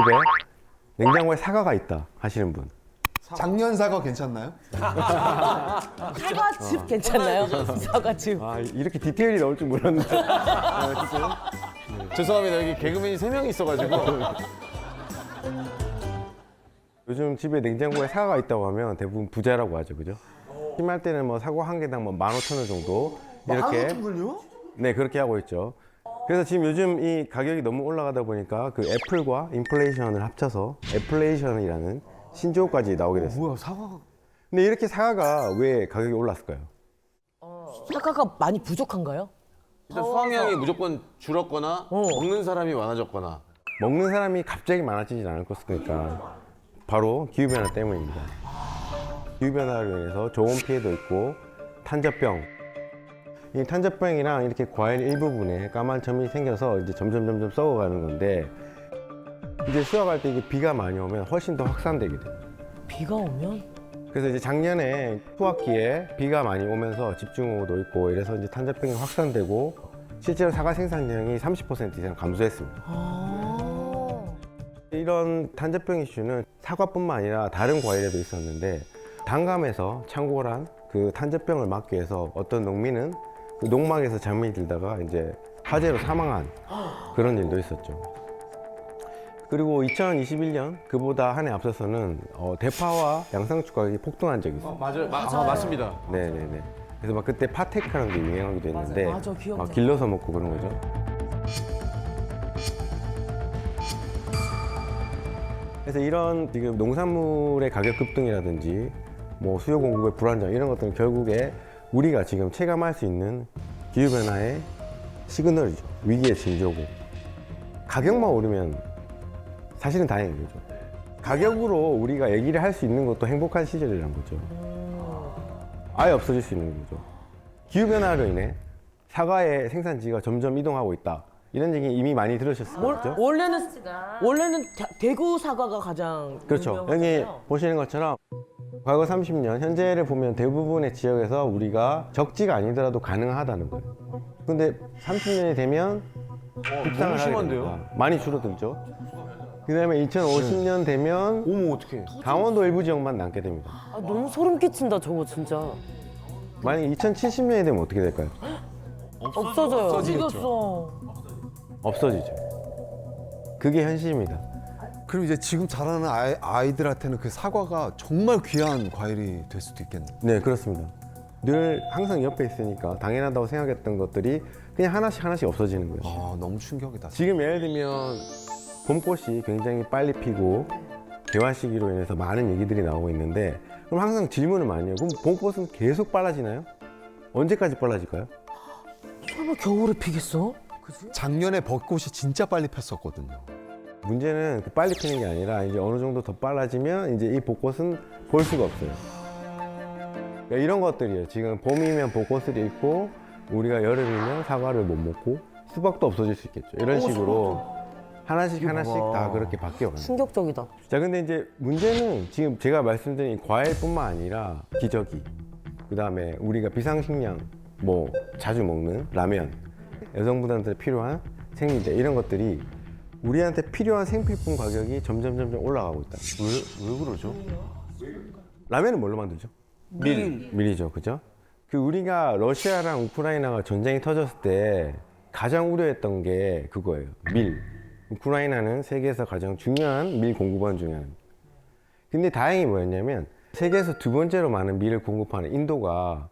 집에 냉장고에 사과가 있다 하시는 분. 작년 사과 괜찮나요? 사과즙 괜찮나요? 사과즙. 아, 이렇게 디테일이 나올 줄 몰랐는데. 죄송합니다. 여기 개그맨이 3명이 있어가지고. 요즘 집에 냉장고에 사과가 있다고 하면 대부분 부자라고 하죠, 그죠? 심할 때는 뭐 사과 한 개당 뭐 15,000원 정도 이렇게. 15,000원요? 네, 그렇게 하고 있죠. 그래서 지금 요즘 이 가격이 너무 올라가다 보니까 그 애플과 인플레이션을 합쳐서 애플레이션이라는 신조어까지 나오게 됐어요. 뭐야 사과가 근데 이렇게 사과가 왜 가격이 올랐을까요? 사과가 많이 부족한가요? 일단 수확량이 무조건 줄었거나 먹는 사람이 많아졌거나. 먹는 사람이 갑자기 많아지진 않을 것이니까 바로 기후변화 때문입니다. 기후변화로 인해서 저온 피해도 있고 탄저병. 이 탄저병이랑 이렇게 과일 일부분에 까만 점이 생겨서 이제 점점 썩어가는 건데 이제 수확할 때 이게 비가 많이 오면 훨씬 더 확산되게 돼요. 비가 오면? 그래서 이제 작년에 수확기에 비가 많이 오면서 집중호우도 있고 이래서 이제 탄저병이 확산되고 실제로 사과 생산량이 30% 이상 감소했습니다. 이런 탄저병 이슈는 사과뿐만 아니라 다른 과일에도 있었는데 단감에서 창궐한 그 탄저병을 막기 위해서 어떤 농민은 그 농막에서 잠이 들다가 이제 화재로 사망한 그런 일도 있었죠. 그리고 2021년 그보다 한 해 앞서서는 대파와 양상추 가격이 폭등한 적이 있어요. 맞아요. 맞습니다. 네네네. 그래서 막 그때 파테크라는 게 유행하기도 했는데 맞아, 기억나. 막 길러서 먹고 그런 거죠. 그래서 이런 지금 농산물의 가격 급등이라든지 뭐 수요 공급의 불안정 이런 것들은 결국에 우리가 지금 체감할 수 있는 기후변화의 시그널이죠. 위기의 징조고 가격만 오르면 사실은 다행인 거죠. 가격으로 우리가 얘기를 할 수 있는 것도 행복한 시절이라는 거죠. 아예 없어질 수 있는 거죠. 기후변화로 인해 사과의 생산지가 점점 이동하고 있다. 이런 얘기 이미 많이 들으셨을 거죠? 원래는 대구 사과가 가장 그렇죠. 여기 유명하잖아요. 보시는 것처럼 과거 30년, 현재를 보면 대부분의 지역에서 우리가 적지가 아니더라도 가능하다는 거예요. 근데 30년이 되면 급상을 너무 하게 심한데요? 됩니다. 많이 줄어들죠. 그 다음에 2050년 되면 어머, 어떡해. 강원도 일부 지역만 남게 됩니다. 아, 너무 소름 끼친다 저거 진짜. 만약에 2070년이 되면 어떻게 될까요? 없어져요. 없어지겠죠. 없어지죠. 그게 현실입니다. 그럼 이제 지금 자라는 아이들한테는 그 사과가 정말 귀한 과일이 될 수도 있겠네요. 네, 그렇습니다. 늘 항상 옆에 있으니까 당연하다고 생각했던 것들이 그냥 하나씩 없어지는 거예요. 아 너무 충격이다. 지금 예를 들면 봄꽃이 굉장히 빨리 피고 개화 시기로 인해서 많은 얘기들이 나오고 있는데 그럼 항상 질문을 많이 해요. 그럼 봄꽃은 계속 빨라지나요? 언제까지 빨라질까요? 설마 겨울에 피겠어? 작년에 벚꽃이 진짜 빨리 폈었거든요. 문제는 그 빨리 피는 게 아니라 이제 어느 정도 더 빨라지면 이제 이 벚꽃은 볼 수가 없어요. 그러니까 이런 것들이에요. 지금 봄이면 벚꽃을 잃고 우리가 여름이면 사과를 못 먹고 수박도 없어질 수 있겠죠. 이런 식으로 하나씩 다 그렇게 바뀌어가요. 충격적이다. 자, 근데 이제 문제는 지금 제가 말씀드린 과일뿐만 아니라 기저귀, 그 다음에 우리가 비상식량, 뭐 자주 먹는 라면, 여성분들한테 필요한 생리대 이런 것들이 우리한테 필요한 생필품 가격이 점점 올라가고 있다. 왜 그러죠? 라면은 뭘로 만들죠? 밀이죠, 그죠? 그 우리가 러시아랑 우크라이나가 전쟁이 터졌을 때 가장 우려했던 게 그거예요. 밀. 우크라이나는 세계에서 가장 중요한 밀 공급원 중에 하나입니다. 근데 다행히 뭐였냐면 세계에서 두 번째로 많은 밀을 공급하는 인도가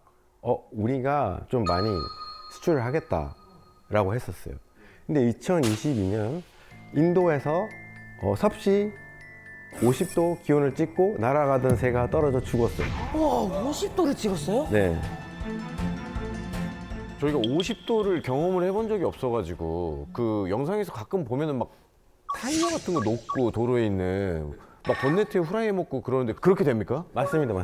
우리가 좀 많이 수출을 하겠다라고 했었어요. 근데 2022년 인도에서 섭씨 50도 기온을 찍고 날아가던 새가 떨어져 죽었어요. 와 50도를 찍었어요? 네. 저희가 50도를 경험을 해본 적이 없어가지고 그 영상에서 가끔 보면은 막 타이어 같은 거 녹고 도로에 있는 막 번네트에 후라이 먹고 그러는데 그렇게 됩니까? 맞습니다.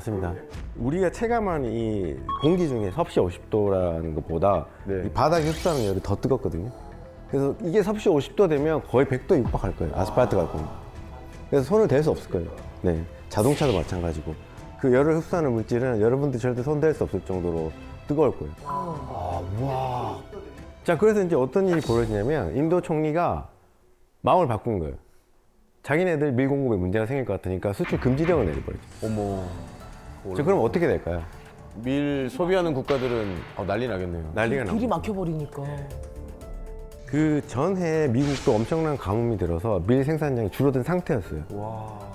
우리가 체감한 이 공기 중에 섭씨 50도라는 것보다 네. 이 바닥에 흡수하는 열이 더 뜨겁거든요. 그래서 이게 섭씨 50도 되면 거의 100도 육박할 거예요. 아스팔트 갈 겁니다. 그래서 손을 댈 수 없을 거예요. 네, 자동차도 마찬가지고 그 열을 흡수하는 물질은 여러분들 절대 손 댈 수 없을 정도로 뜨거울 거예요. 자, 그래서 이제 어떤 일이 벌어지냐면 인도 총리가 마음을 바꾼 거예요. 자기네들 밀 공급에 문제가 생길 것 같으니까 수출 금지령을 내려버렸죠. 어머. 저 그럼 어떻게 될까요? 밀 소비하는 국가들은 난리 나겠네요. 난리가 나고. 길이 막혀버리니까. 그 전해 미국도 엄청난 가뭄이 들어서 밀 생산량이 줄어든 상태였어요.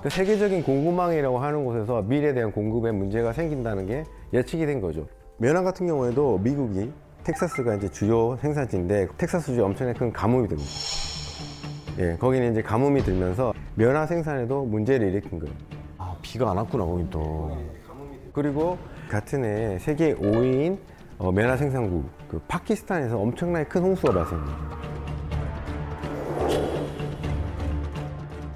그 세계적인 공급망이라고 하는 곳에서 밀에 대한 공급에 문제가 생긴다는 게 예측이 된 거죠. 면화 같은 경우에도 미국이 텍사스가 이제 주요 생산지인데 텍사스주에 엄청나게 큰 가뭄이 든 거죠. 예, 거기는 이제 가뭄이 들면서 면화 생산에도 문제를 일으킨 거예요. 아, 비가 안 왔구나, 거긴 또. 그리고 같은 해 세계 5위인 면화 생산국 그 파키스탄에서 엄청나게 큰 홍수가 발생합니다.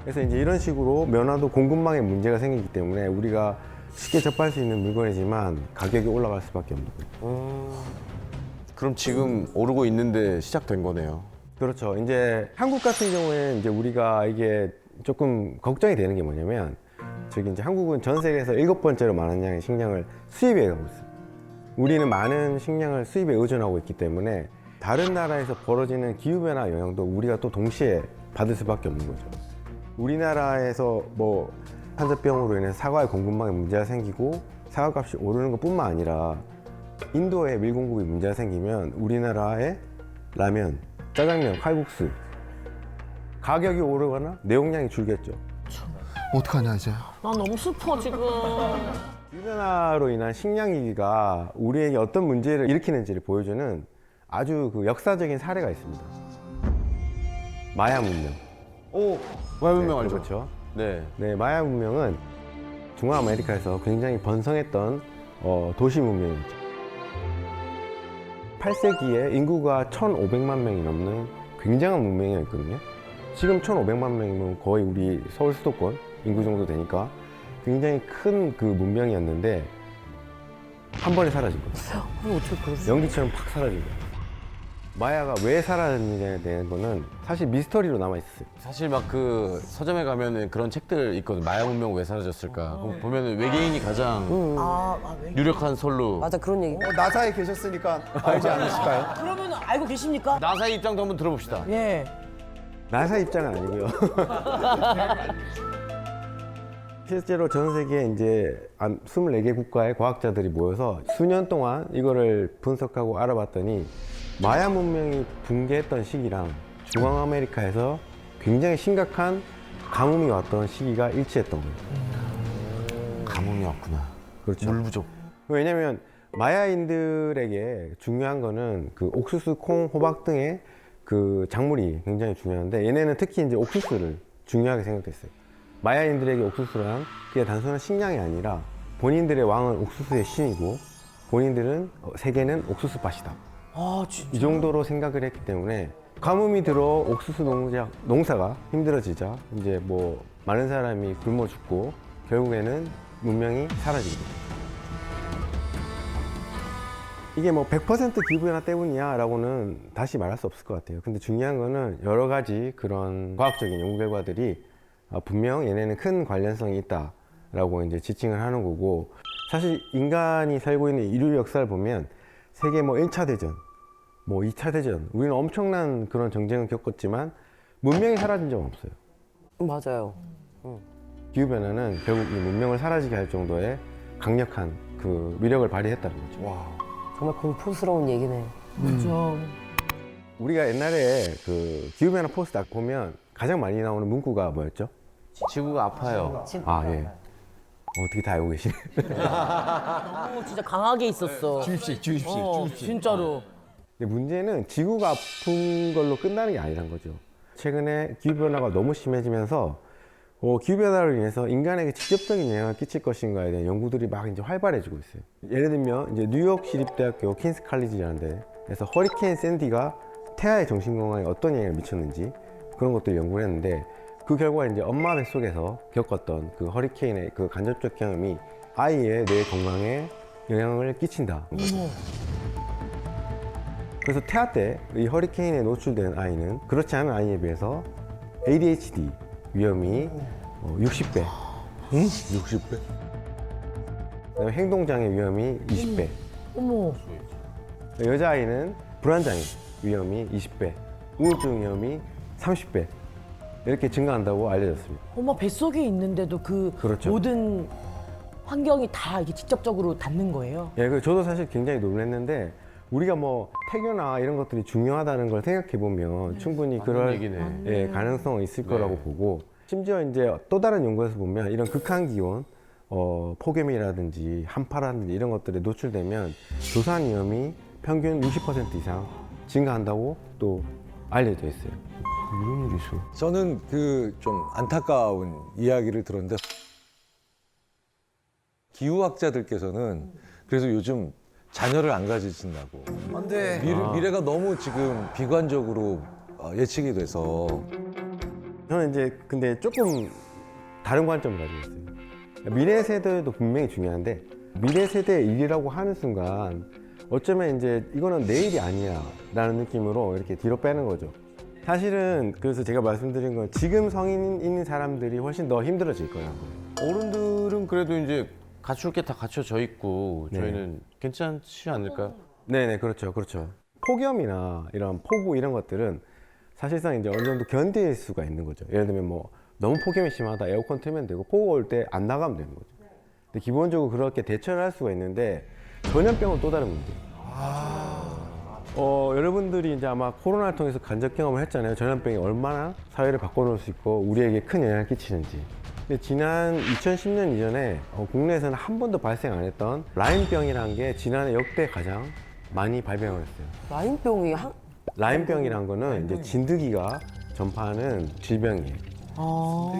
그래서 이제 이런 식으로 면화도 공급망에 문제가 생기기 때문에 우리가 쉽게 접할 수 있는 물건이지만 가격이 올라갈 수밖에 없는 거예요. 그럼 지금 오르고 있는데 시작된 거네요. 그렇죠. 이제 한국 같은 경우에는 이제 우리가 이게 조금 걱정이 되는 게 뭐냐면 저기 이제 한국은 전 세계에서 7번째로 많은 양의 식량을 수입해 가고 있어요. 우리는 많은 식량을 수입에 의존하고 있기 때문에 다른 나라에서 벌어지는 기후변화 영향도 우리가 또 동시에 받을 수밖에 없는 거죠. 우리나라에서 뭐 한자병으로 인해 사과의 공급망에 문제가 생기고 사과값이 오르는 것뿐만 아니라 인도에 밀 공급이 문제가 생기면 우리나라의 라면, 짜장면, 칼국수 가격이 오르거나 내용량이 줄겠죠. 어떡하냐 이제. 나 너무 슬퍼 지금. 기후변화로 인한 식량 위기가 우리에게 어떤 문제를 일으키는지를 보여주는 아주 그 역사적인 사례가 있습니다. 마야 문명. 오, 마야 문명 알죠? 그렇죠. 네. 네, 마야 문명은 중앙아메리카에서 굉장히 번성했던 도시 문명이었죠. 8세기에 인구가 1,500만 명이 넘는 굉장한 문명이었거든요. 지금 1,500만 명이면 거의 우리 서울 수도권 인구 정도 되니까 굉장히 큰 그 문명이었는데 한 번에 사라진 거예요. 어떻게 그러지? 연기처럼 팍 사라진 거예요. 마야가 왜 사라졌느냐에 대한 거는 사실 미스터리로 남아 있었어요. 사실 막 그 서점에 가면은 그런 책들 있거든. 마야 문명 왜 사라졌을까? 그럼 보면은 외계인이 가장 왜? 유력한 설로. 맞아 그런 얘기. 나사에 계셨으니까 알지 않으실까요? 그러면 알고 계십니까? 나사의 입장도 한번 들어봅시다. 예. 나사 입장은 아니고요. 실제로 전 세계에 이제 한 24개 국가의 과학자들이 모여서 수년 동안 이거를 분석하고 알아봤더니 마야 문명이 붕괴했던 시기랑 중앙아메리카에서 굉장히 심각한 가뭄이 왔던 시기가 일치했던 거예요. 가뭄이 왔구나. 그렇죠. 물 부족. 왜냐면 마야인들에게 중요한 거는 그 옥수수, 콩, 호박 등의 그 작물이 굉장히 중요한데 얘네는 특히 이제 옥수수를 중요하게 생각했어요. 마야인들에게 옥수수란 그게 단순한 식량이 아니라 본인들의 왕은 옥수수의 신이고 본인들은 세계는 옥수수 밭이다. 아 진짜. 이 정도로 생각을 했기 때문에 가뭄이 들어 옥수수 농사가 힘들어지자 이제 뭐 많은 사람이 굶어 죽고 결국에는 문명이 사라지게 됩니다. 이게 뭐 100% 기후변화 때문이야라고는 다시 말할 수 없을 것 같아요. 근데 중요한 거는 여러 가지 그런 과학적인 연구 결과들이 분명 얘네는 큰 관련성이 있다라고 이제 지칭을 하는 거고 사실 인간이 살고 있는 인류 역사를 보면 세계 뭐 1차 대전, 뭐 2차 대전 우리는 엄청난 그런 전쟁을 겪었지만 문명이 사라진 적은 없어요. 맞아요. 기후변화는 결국 이 문명을 사라지게 할 정도의 강력한 그 위력을 발휘했다는 거죠. 와. 정말 공포스러운 얘기네. 그렇죠. 우리가 옛날에 그 기후변화 포스터 보면 가장 많이 나오는 문구가 뭐였죠? 지구가 아파요. 아 예. 어떻게 다 알고 계시네. 진짜 강하게 있었어. 주입식. 진짜로. 근데 문제는 지구가 아픈 걸로 끝나는 게 아니란 거죠. 최근에 기후변화가 너무 심해지면서 기후변화로 인해서 인간에게 직접적인 영향을 끼칠 것인가에 대한 연구들이 막 이제 활발해지고 있어요. 예를 들면 이제 뉴욕 시립대학교 퀸스 칼리지라는 데에서 허리케인 샌디가 태아의 정신 건강에 어떤 영향을 미쳤는지 그런 것들 연구를 했는데 그 결과 이제 엄마 뱃속에서 겪었던 그 허리케인의 그 간접적 경험이 아이의 뇌 건강에 영향을 끼친다. 그래서 태아 때 이 허리케인에 노출된 아이는 그렇지 않은 아이에 비해서 ADHD 위험이 60배. 응? 60배? 그다음에 행동장애 위험이 20배. 어머. 여자아이는 불안장애 위험이 20배. 우울증 위험이 30배. 이렇게 증가한다고 알려졌습니다. 엄마 뱃속에 있는데도 그 그렇죠. 모든 환경이 다 이게 직접적으로 닿는 거예요. 예, 그 저도 사실 굉장히 놀랐는데 우리가 뭐 폐교나 이런 것들이 중요하다는 걸 생각해 보면 충분히 그럴 얘기네. 예, 가능성은 있을 거라고 보고 심지어 이제 또 다른 연구에서 보면 이런 극한 기온 폭염이라든지 한파라든지 이런 것들에 노출되면 조산 위험이 평균 60% 이상 증가한다고 또 알려져 있어요. 이런 일이 있어. 저는 그 좀 안타까운 이야기를 들었는데 기후학자들께서는 그래서 요즘 자녀를 안 가지신다고. 안돼. 미래가 너무 지금 비관적으로 예측이 돼서 저는 이제 근데 조금 다른 관점을 가지고 있어요. 미래 세대도 분명히 중요한데 미래 세대의 일이라고 하는 순간 어쩌면 이제 이거는 내 일이 아니야 라는 느낌으로 이렇게 뒤로 빼는 거죠. 사실은 그래서 제가 말씀드린 건 지금 성인 있는 사람들이 훨씬 더 힘들어질 거예요. 어른들은 그래도 이제 갖출 게 다 갖춰져 있고 네. 저희는 괜찮지 않을까요? 네네, 그렇죠, 그렇죠. 폭염이나 이런 폭우 이런 것들은 사실상 이제 어느 정도 견딜 수가 있는 거죠. 예를 들면 뭐 너무 폭염이 심하다, 에어컨 틀면 되고 폭우 올 때 안 나가면 되는 거죠. 근데 기본적으로 그렇게 대처를 할 수가 있는데 전염병은 또 다른 문제. 여러분들이 이제 아마 코로나를 통해서 간접 경험을 했잖아요. 전염병이 얼마나 사회를 바꿔놓을 수 있고 우리에게 큰 영향을 끼치는지. 근데 지난 2010년 이전에 국내에서는 한 번도 발생 안 했던 라인병이라는 게 지난해 역대 가장 많이 발병을 했어요. 라인병이 라인병이란 거는 이제 진드기가 전파하는 질병이에요. 아,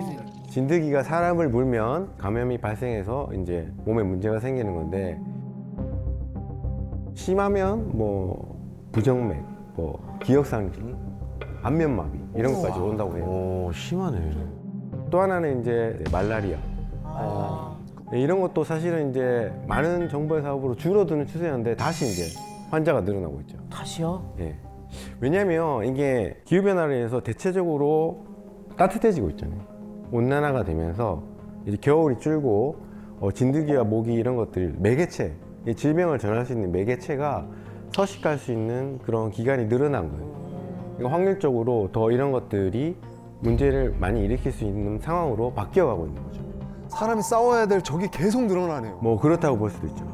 진드기가 사람을 물면 감염이 발생해서 이제 몸에 문제가 생기는 건데 심하면 뭐 부정맥, 뭐 기억상실, 안면마비 이런 것까지 온다고 해요. 오, 심하네. 또 하나는 이제 말라리아. 네, 이런 것도 사실은 이제 많은 정부의 사업으로 줄어드는 추세였는데 다시 이제 환자가 늘어나고 있죠. 다시요? 예. 왜냐하면 이게 기후변화로 인해서 대체적으로 따뜻해지고 있잖아요. 온난화가 되면서 이제 겨울이 줄고 진드기와 모기 이런 것들 매개체, 이 질병을 전할 수 있는 매개체가 서식할 수 있는 그런 기간이 늘어난 거예요. 그러니까 확률적으로 더 이런 것들이 문제를 많이 일으킬 수 있는 상황으로 바뀌어가고 있는 거죠. 사람이 싸워야 될 적이 계속 늘어나네요. 뭐 그렇다고 볼 수도 있죠.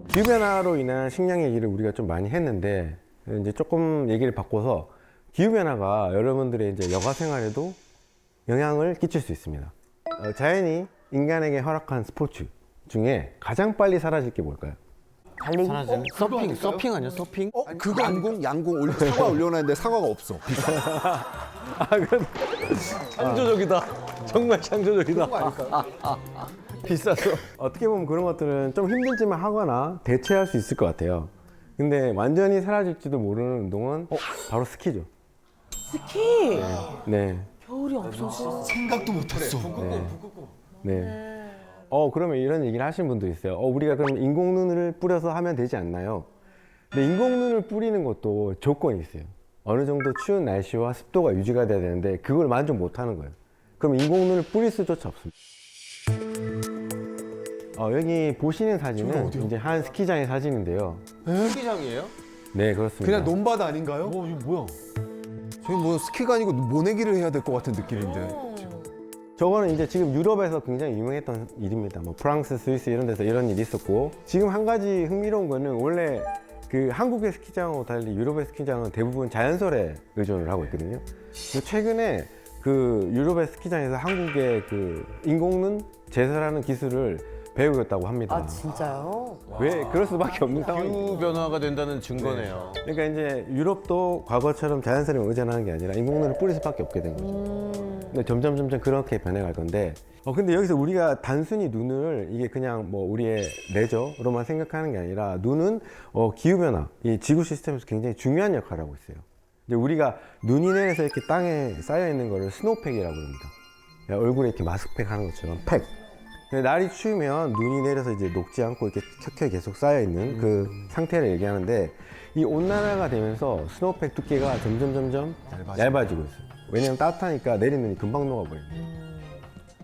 기후변화로 인한 식량 얘기를 우리가 좀 많이 했는데 이제 조금 얘기를 바꿔서 기후변화가 여러분들의 이제 여가 생활에도 영향을 끼칠 수 있습니다. 자연이 인간에게 허락한 스포츠 중에 가장 빨리 사라질 게 뭘까요? 달리기? 사라지는 서핑 아니야? 서핑? 그거 양궁 사과 올려놨는데 사과가 없어. 창조적이다. 정말 창조적이다. 비싸서 어떻게 보면 그런 것들은 좀 힘들지만 하거나 대체할 수 있을 것 같아요. 근데 완전히 사라질지도 모르는 운동은 바로 스키죠. 스키! 네. 겨울이 없어서. 생각도 못했어. 네. 그러면 이런 얘기를 하시는 분도 있어요. 우리가 그럼 인공눈을 뿌려서 하면 되지 않나요? 근데 인공눈을 뿌리는 것도 조건이 있어요. 어느 정도 추운 날씨와 습도가 유지가 돼야 되는데 그걸 만족 못 하는 거예요. 그럼 인공눈을 뿌릴 수조차 없습니다. 여기 보시는 사진은 이제 한 스키장의 사진인데요. 스키장이에요? 네, 그렇습니다. 그냥 논바다 아닌가요? 이거 뭐야? 저희 뭐 스키가 아니고 모내기를 해야 될 것 같은 느낌인데. 저거는 이제 지금 유럽에서 굉장히 유명했던 일입니다. 뭐 프랑스, 스위스 이런 데서 이런 일이 있었고 지금 한 가지 흥미로운 거는 원래 그 한국의 스키장하고 달리 유럽의 스키장은 대부분 자연설에 의존을 하고 있거든요. 근데 최근에 그 유럽의 스키장에서 한국의 그 인공눈 제설하는 기술을 배우겠다고 합니다. 아, 진짜요? 왜 그럴 수밖에 없는 상황이죠. 기후 변화가 된다는 증거네요. 그러니까 이제 유럽도 과거처럼 자연설에 의존하는 게 아니라 인공눈을 뿌릴 수밖에 없게 된 거죠. 근데 점점 그렇게 변해갈 건데 근데 여기서 우리가 단순히 눈을 이게 그냥 뭐 우리의 레저로만 생각하는 게 아니라 눈은 기후변화, 이 지구 시스템에서 굉장히 중요한 역할을 하고 있어요. 이제 우리가 눈이 내려서 이렇게 땅에 쌓여 있는 거를 스노우팩이라고 합니다. 얼굴에 이렇게 마스크팩 하는 것처럼 팩. 근데 날이 추우면 눈이 내려서 이제 녹지 않고 이렇게 켜켜이 계속 쌓여 있는 그 상태를 얘기하는데 이 온난화가 되면서 스노우팩 두께가 점점 얇아지고 있어요. 왜냐면 따뜻하니까 내린 눈이 금방 녹아버려요.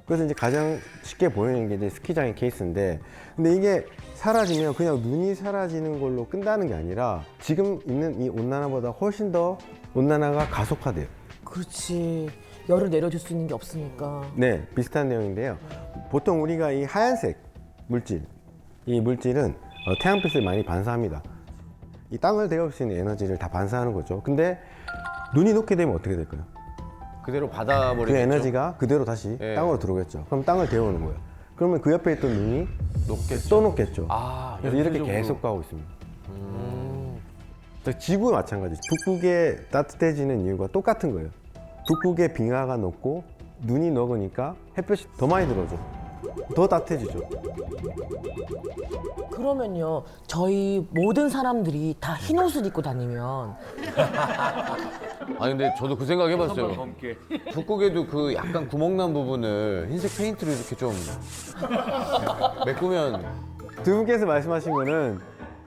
그래서 이제 가장 쉽게 보이는 게 이제 스키장의 케이스인데, 근데 이게 사라지면 그냥 눈이 사라지는 걸로 끝나는 게 아니라 지금 있는 이 온난화보다 훨씬 더 온난화가 가속화돼요. 그렇지. 열을 내려줄 수 있는 게 없으니까. 네, 비슷한 내용인데요. 보통 우리가 이 하얀색 물질, 이 물질은 태양빛을 많이 반사합니다. 이 땅을 데울 수 있는 에너지를 다 반사하는 거죠. 근데 눈이 녹게 되면 어떻게 될까요? 그대로 받아버리겠죠. 그 에너지가 그대로 다시 예. 땅으로 들어오겠죠. 그럼 땅을 데우는 거예요. 그러면 그 옆에 있던 눈이 높겠죠. 또 녹겠죠. 아, 그래서 이렇게 연쇄적으로. 계속 가고 있습니다. 지구와 마찬가지. 북극에 따뜻해지는 이유가 똑같은 거예요. 북극의 빙하가 녹고 눈이 녹으니까 햇볕이 더 많이 들어오죠. 더 따뜻해지죠. 그러면요, 저희 모든 사람들이 다 흰 옷을 입고 다니면 아니 근데 저도 그 생각 해봤어요. 북극에도 그 약간 구멍난 부분을 흰색 페인트로 이렇게 좀 메꾸면 두 분께서 말씀하신 거는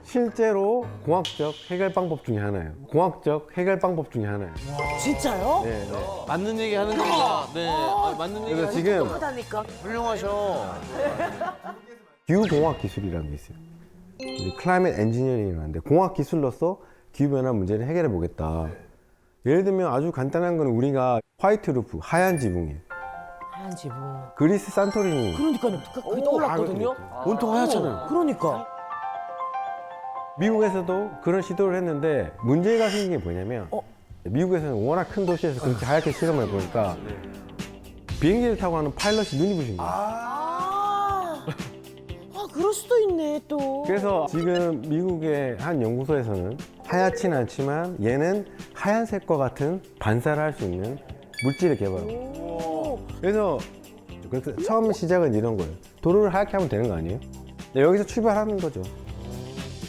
실제로 공학적 해결 방법 중에 하나예요. 공학적 해결 방법 중에 하나예요. 진짜요? 네, 네. 맞는 얘기 하는 겁니다. 네, 맞는 얘기 그래서 지금 하다니까. 훌륭하셔. 기후공학 기술이라는 게 있어요. 클라이밋 엔지니어링이라는데 공학 기술로서 기후변화 문제를 해결해 보겠다. 예를 들면 아주 간단한 건 우리가 화이트 루프, 하얀 지붕이에요. 하얀 지붕. 그리스 산토리니. 그러니까요. 그게 떠올랐거든요. 온통 하얗잖아요. 그러니까. 미국에서도 그런 시도를 했는데 문제가 생긴 게 뭐냐면 미국에서는 워낙 큰 도시에서 그렇게 하얗게 실험을 해보니까 비행기를 타고 가는 파일럿이 눈이 부신 거예요. 그럴 수도 있네, 또. 그래서 지금 미국의 한 연구소에서는 하얗진 않지만 얘는 하얀색과 같은 반사를 할 수 있는 물질을 개발하고. 그래서 처음 시작은 이런 거예요. 도로를 하얗게 하면 되는 거 아니에요? 네, 여기서 출발하는 거죠.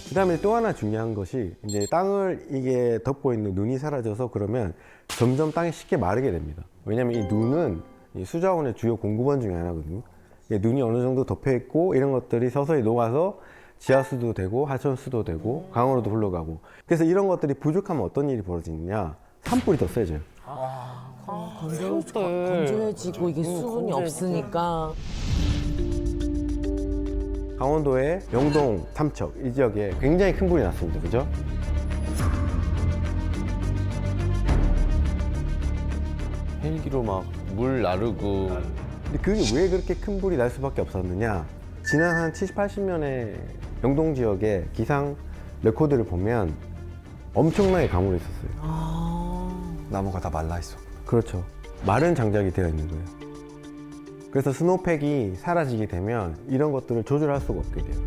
그다음에 또 하나 중요한 것이 이제 땅을 이게 덮고 있는 눈이 사라져서 그러면 점점 땅이 쉽게 마르게 됩니다. 왜냐하면 이 눈은 이 수자원의 주요 공급원 중에 하나거든요. 눈이 어느 정도 덮여 있고 이런 것들이 서서히 녹아서 지하수도 되고 하천수도 되고 강으로도 흘러가고. 그래서 이런 것들이 부족하면 어떤 일이 벌어지느냐? 산불이 더 세져요. 건조해지고 이게 수분이 없으니까. 강원도의 영동, 삼척 이 지역에 굉장히 큰 불이 났습니다. 그죠? 헬기로 막 물 나르고. 근데 그게 왜 그렇게 큰 불이 날 수밖에 없었느냐? 지난 한 70, 80년의 영동 지역의 기상 레코드를 보면 엄청나게 가물어 있었어요. 나무가 다 말라 있어. 그렇죠. 마른 장작이 되어 있는 거예요. 그래서 스노우팩이 사라지게 되면 이런 것들을 조절할 수가 없게 돼요.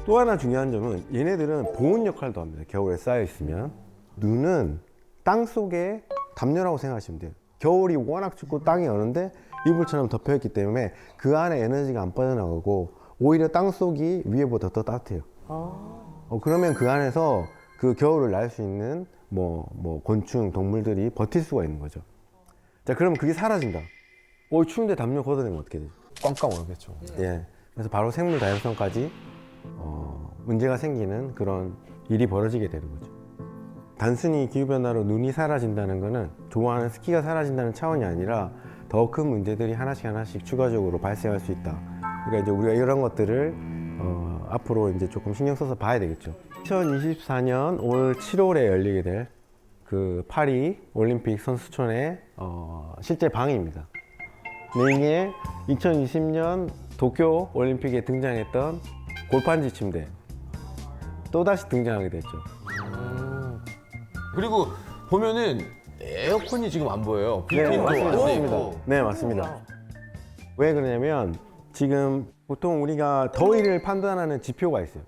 또 하나 중요한 점은 얘네들은 보온 역할도 합니다. 겨울에 쌓여 있으면. 눈은 땅 속에 담요라고 생각하시면 돼요. 겨울이 워낙 춥고 땅이 여는데 이불처럼 덮여있기 때문에 그 안에 에너지가 안 빠져나가고 오히려 땅 속이 위에보다 더 따뜻해요. 그러면 그 안에서 그 겨울을 날 수 있는 곤충, 동물들이 버틸 수가 있는 거죠. 자, 그러면 그게 사라진다. 추운데 담요 걷어내면 어떻게 되죠? 꽝꽝 얼겠죠. 예. 그래서 바로 생물 다양성까지 문제가 생기는 그런 일이 벌어지게 되는 거죠. 단순히 기후변화로 눈이 사라진다는 거는 좋아하는 스키가 사라진다는 차원이 아니라 더 큰 문제들이 하나씩 추가적으로 발생할 수 있다. 그러니까 이제 우리가 이런 것들을 앞으로 이제 조금 신경 써서 봐야 되겠죠. 2024년 올 7월에 열리게 될 그 파리 올림픽 선수촌의 실제 방입니다. 근데 이게 2020년 도쿄 올림픽에 등장했던 골판지 침대 또다시 등장하게 됐죠. 그리고 보면은 에어컨이 지금 안 보여요. 네, 빌트인도 안 돼 맞습니다. 있고. 네, 맞습니다. 왜 그러냐면 지금 보통 우리가 더위를 판단하는 지표가 있어요.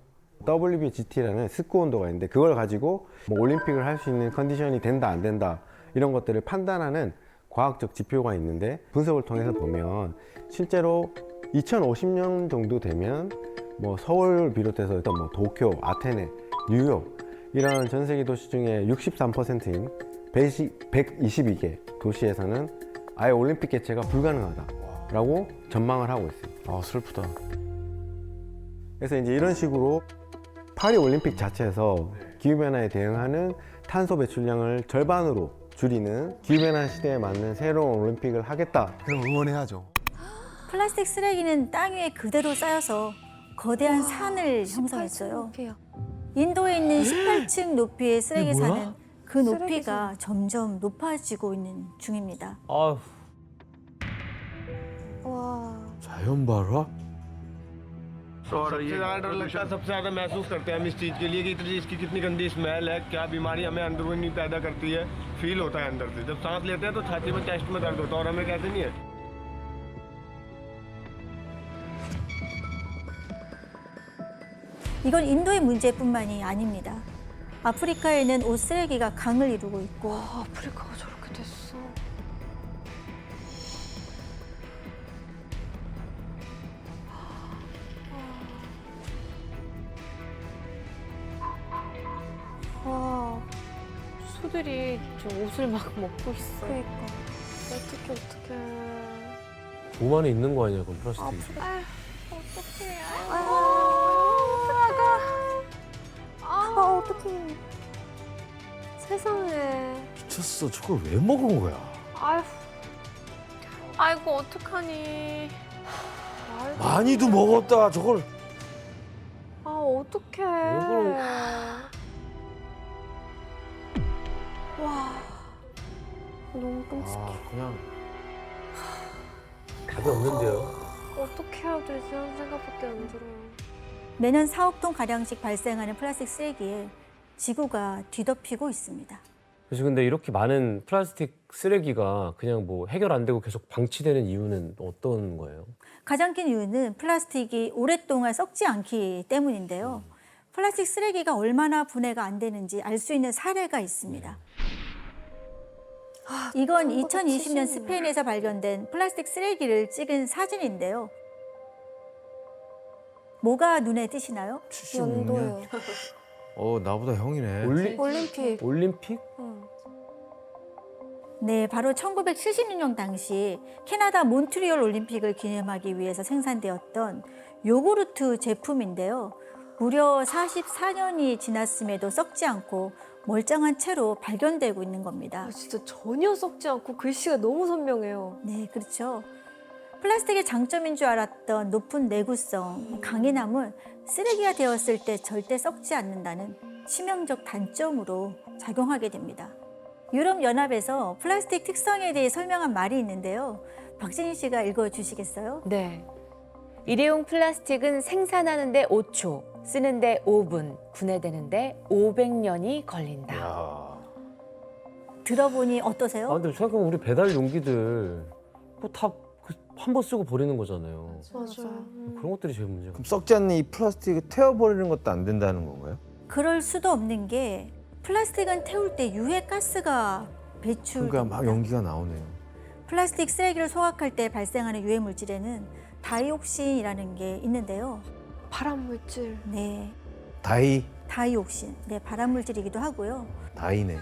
WBGT라는 습도 온도가 있는데 그걸 가지고 올림픽을 할 수 있는 컨디션이 된다 안 된다 이런 것들을 판단하는 과학적 지표가 있는데 분석을 통해서 보면 실제로 2050년 정도 되면 서울 비롯해서 일단 도쿄, 아테네, 뉴욕 이런 전 세계 도시 중에 63%인 122개 도시에서는 아예 올림픽 개최가 불가능하다라고 전망을 하고 있어요. 아, 슬프다. 그래서 이제 이런 식으로 파리 올림픽 자체에서 기후변화에 대응하는 탄소 배출량을 절반으로 줄이는 기후변화 시대에 맞는 새로운 올림픽을 하겠다. 그럼 응원해야죠. 플라스틱 쓰레기는 땅 위에 그대로 쌓여서 거대한 산을 형성했어요. 높이요. 인도에 있는 18층 높이의 쓰레기 이게 뭐야? 산은 그 높이가 점점 높아지고 있는 중입니다. 아휴. 와. 자연 발화? सबसे ज्यादा डर लगता है सबसे ज्यादा महसूस करते हैं हम इस चीज के लिए कि इतनी इसकी कितनी गंदी स्मेल है क्या बीमारी हमें अंदरूनी पैदा करती है फील होता है अंदर से जब सांस लेते हैं तो छाती में चेस्ट में दर्द होता है और हमें कैसे नहीं है 이건 인도의 문제뿐만이 아닙니다. 아프리카에는 옷 쓰레기가 강을 이루고 있고 아프리카가 저렇게 됐어. 와, 수들이 저 옷을 막 먹고 있어. 그러니까. 어떡해. 몸 안에 있는 거 아니야, 그럼 플라스틱이. 어떡해. 어떡하다. 어떡해. 세상에. 미쳤어. 저걸 왜 먹은 거야? 아휴. 아이고, 어떡하니. 아이고. 많이도 먹었다, 저걸. 아, 어떡해. 이거는- 와. 너무 끔찍해. 그냥. 답이 없는데요. 어떻게 해야 되지 하는 생각밖에 안 들어요. 매년 4억 톤 가량씩 발생하는 플라스틱 쓰레기에 지구가 뒤덮이고 있습니다. 그래서 근데 이렇게 많은 플라스틱 쓰레기가 그냥 뭐 해결 안 되고 계속 방치되는 이유는 어떤 거예요? 가장 큰 이유는 플라스틱이 오랫동안 썩지 않기 때문인데요. 플라스틱 쓰레기가 얼마나 분해가 안 되는지 알 수 있는 사례가 있습니다. 이건 2020년 스페인에서 발견된 플라스틱 쓰레기를 찍은 사진인데요. 뭐가 눈에 띄시나요? 연도요. 나보다 형이네. 올림픽. 올림픽? 네, 바로 1976년 당시 캐나다 몬트리올 올림픽을 기념하기 위해서 생산되었던 요구르트 제품인데요. 무려 44년이 지났음에도 썩지 않고 멀쩡한 채로 발견되고 있는 겁니다. 진짜 전혀 썩지 않고 글씨가 너무 선명해요. 네, 그렇죠. 플라스틱의 장점인 줄 알았던 높은 내구성, 강인함은 쓰레기가 되었을 때 절대 썩지 않는다는 치명적 단점으로 작용하게 됩니다. 유럽연합에서 플라스틱 특성에 대해 설명한 말이 있는데요. 박진희 씨가 읽어주시겠어요? 네. 일회용 플라스틱은 생산하는데 5초, 쓰는데 5분, 분해되는데 500년이 걸린다. 들어보니 아 어떠세요? 근데 생각해보면 우리 배달 용기들 뭐 다 한 번 쓰고 버리는 거잖아요. 맞아요. 그런 것들이 제일 문제가. 그럼 썩지 않는 이 플라스틱을 태워버리는 것도 안 된다는 건가요? 그럴 수도 없는 게 플라스틱은 태울 때 유해 가스가 배출됩니다. 그러니까 막 연기가 나오네요. 플라스틱 쓰레기를 소각할 때 발생하는 유해 물질에는 다이옥신이라는 게 있는데요. 발암 물질. 네, 다이옥신. 네, 발암 물질이기도 하고요. 다이네.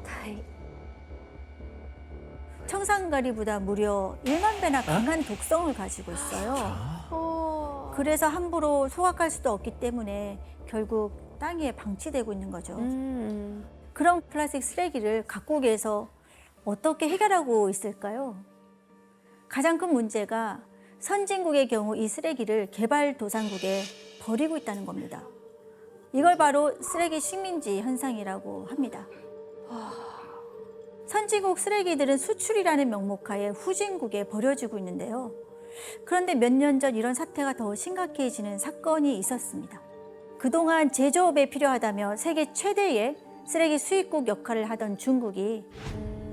다이. 청산가리보다 무려 1만 배나 강한 독성을 가지고 있어요. 그래서 함부로 소각할 수도 없기 때문에 결국 땅 위에 방치되고 있는 거죠. 그런 플라스틱 쓰레기를 각국에서 어떻게 해결하고 있을까요? 가장 큰 문제가 선진국의 경우 이 쓰레기를 개발도상국에 버리고 있다는 겁니다. 이걸 바로 쓰레기 식민지 현상이라고 합니다. 선진국 쓰레기들은 수출이라는 명목하에 후진국에 버려지고 있는데요. 그런데 몇 년 전 이런 사태가 더 심각해지는 사건이 있었습니다. 그동안 제조업에 필요하다며 세계 최대의 쓰레기 수입국 역할을 하던 중국이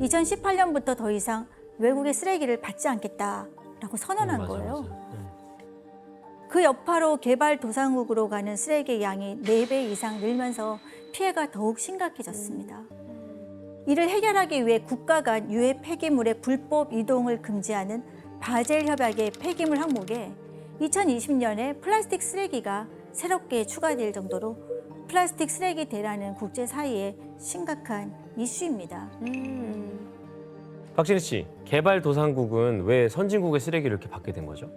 2018년부터 더 이상 외국의 쓰레기를 받지 않겠다라고 선언한 거예요. 그 여파로 개발도상국으로 가는 쓰레기 양이 4배 이상 늘면서 피해가 더욱 심각해졌습니다. 이를 해결하기 위해 국가 간 유해 폐기물의 불법 이동을 금지하는 바젤 협약의 폐기물 항목에 2020년에 플라스틱 쓰레기가 새롭게 추가될 정도로 플라스틱 쓰레기 대란은 국제 사회의 심각한 이슈입니다. 박진희 씨, 개발도상국은 왜 선진국의 쓰레기를 이렇게 받게 된 거죠?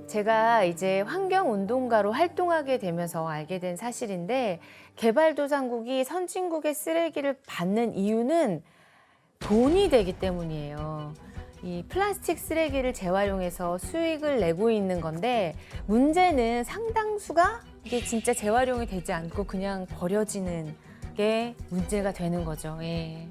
제가 이제 환경운동가로 활동하게 되면서 알게 된 사실인데 개발도상국이 선진국의 쓰레기를 받는 이유는 돈이 되기 때문이에요. 이 플라스틱 쓰레기를 재활용해서 수익을 내고 있는 건데 문제는 상당수가 이게 진짜 재활용이 되지 않고 그냥 버려지는 게 문제가 되는 거죠. 예.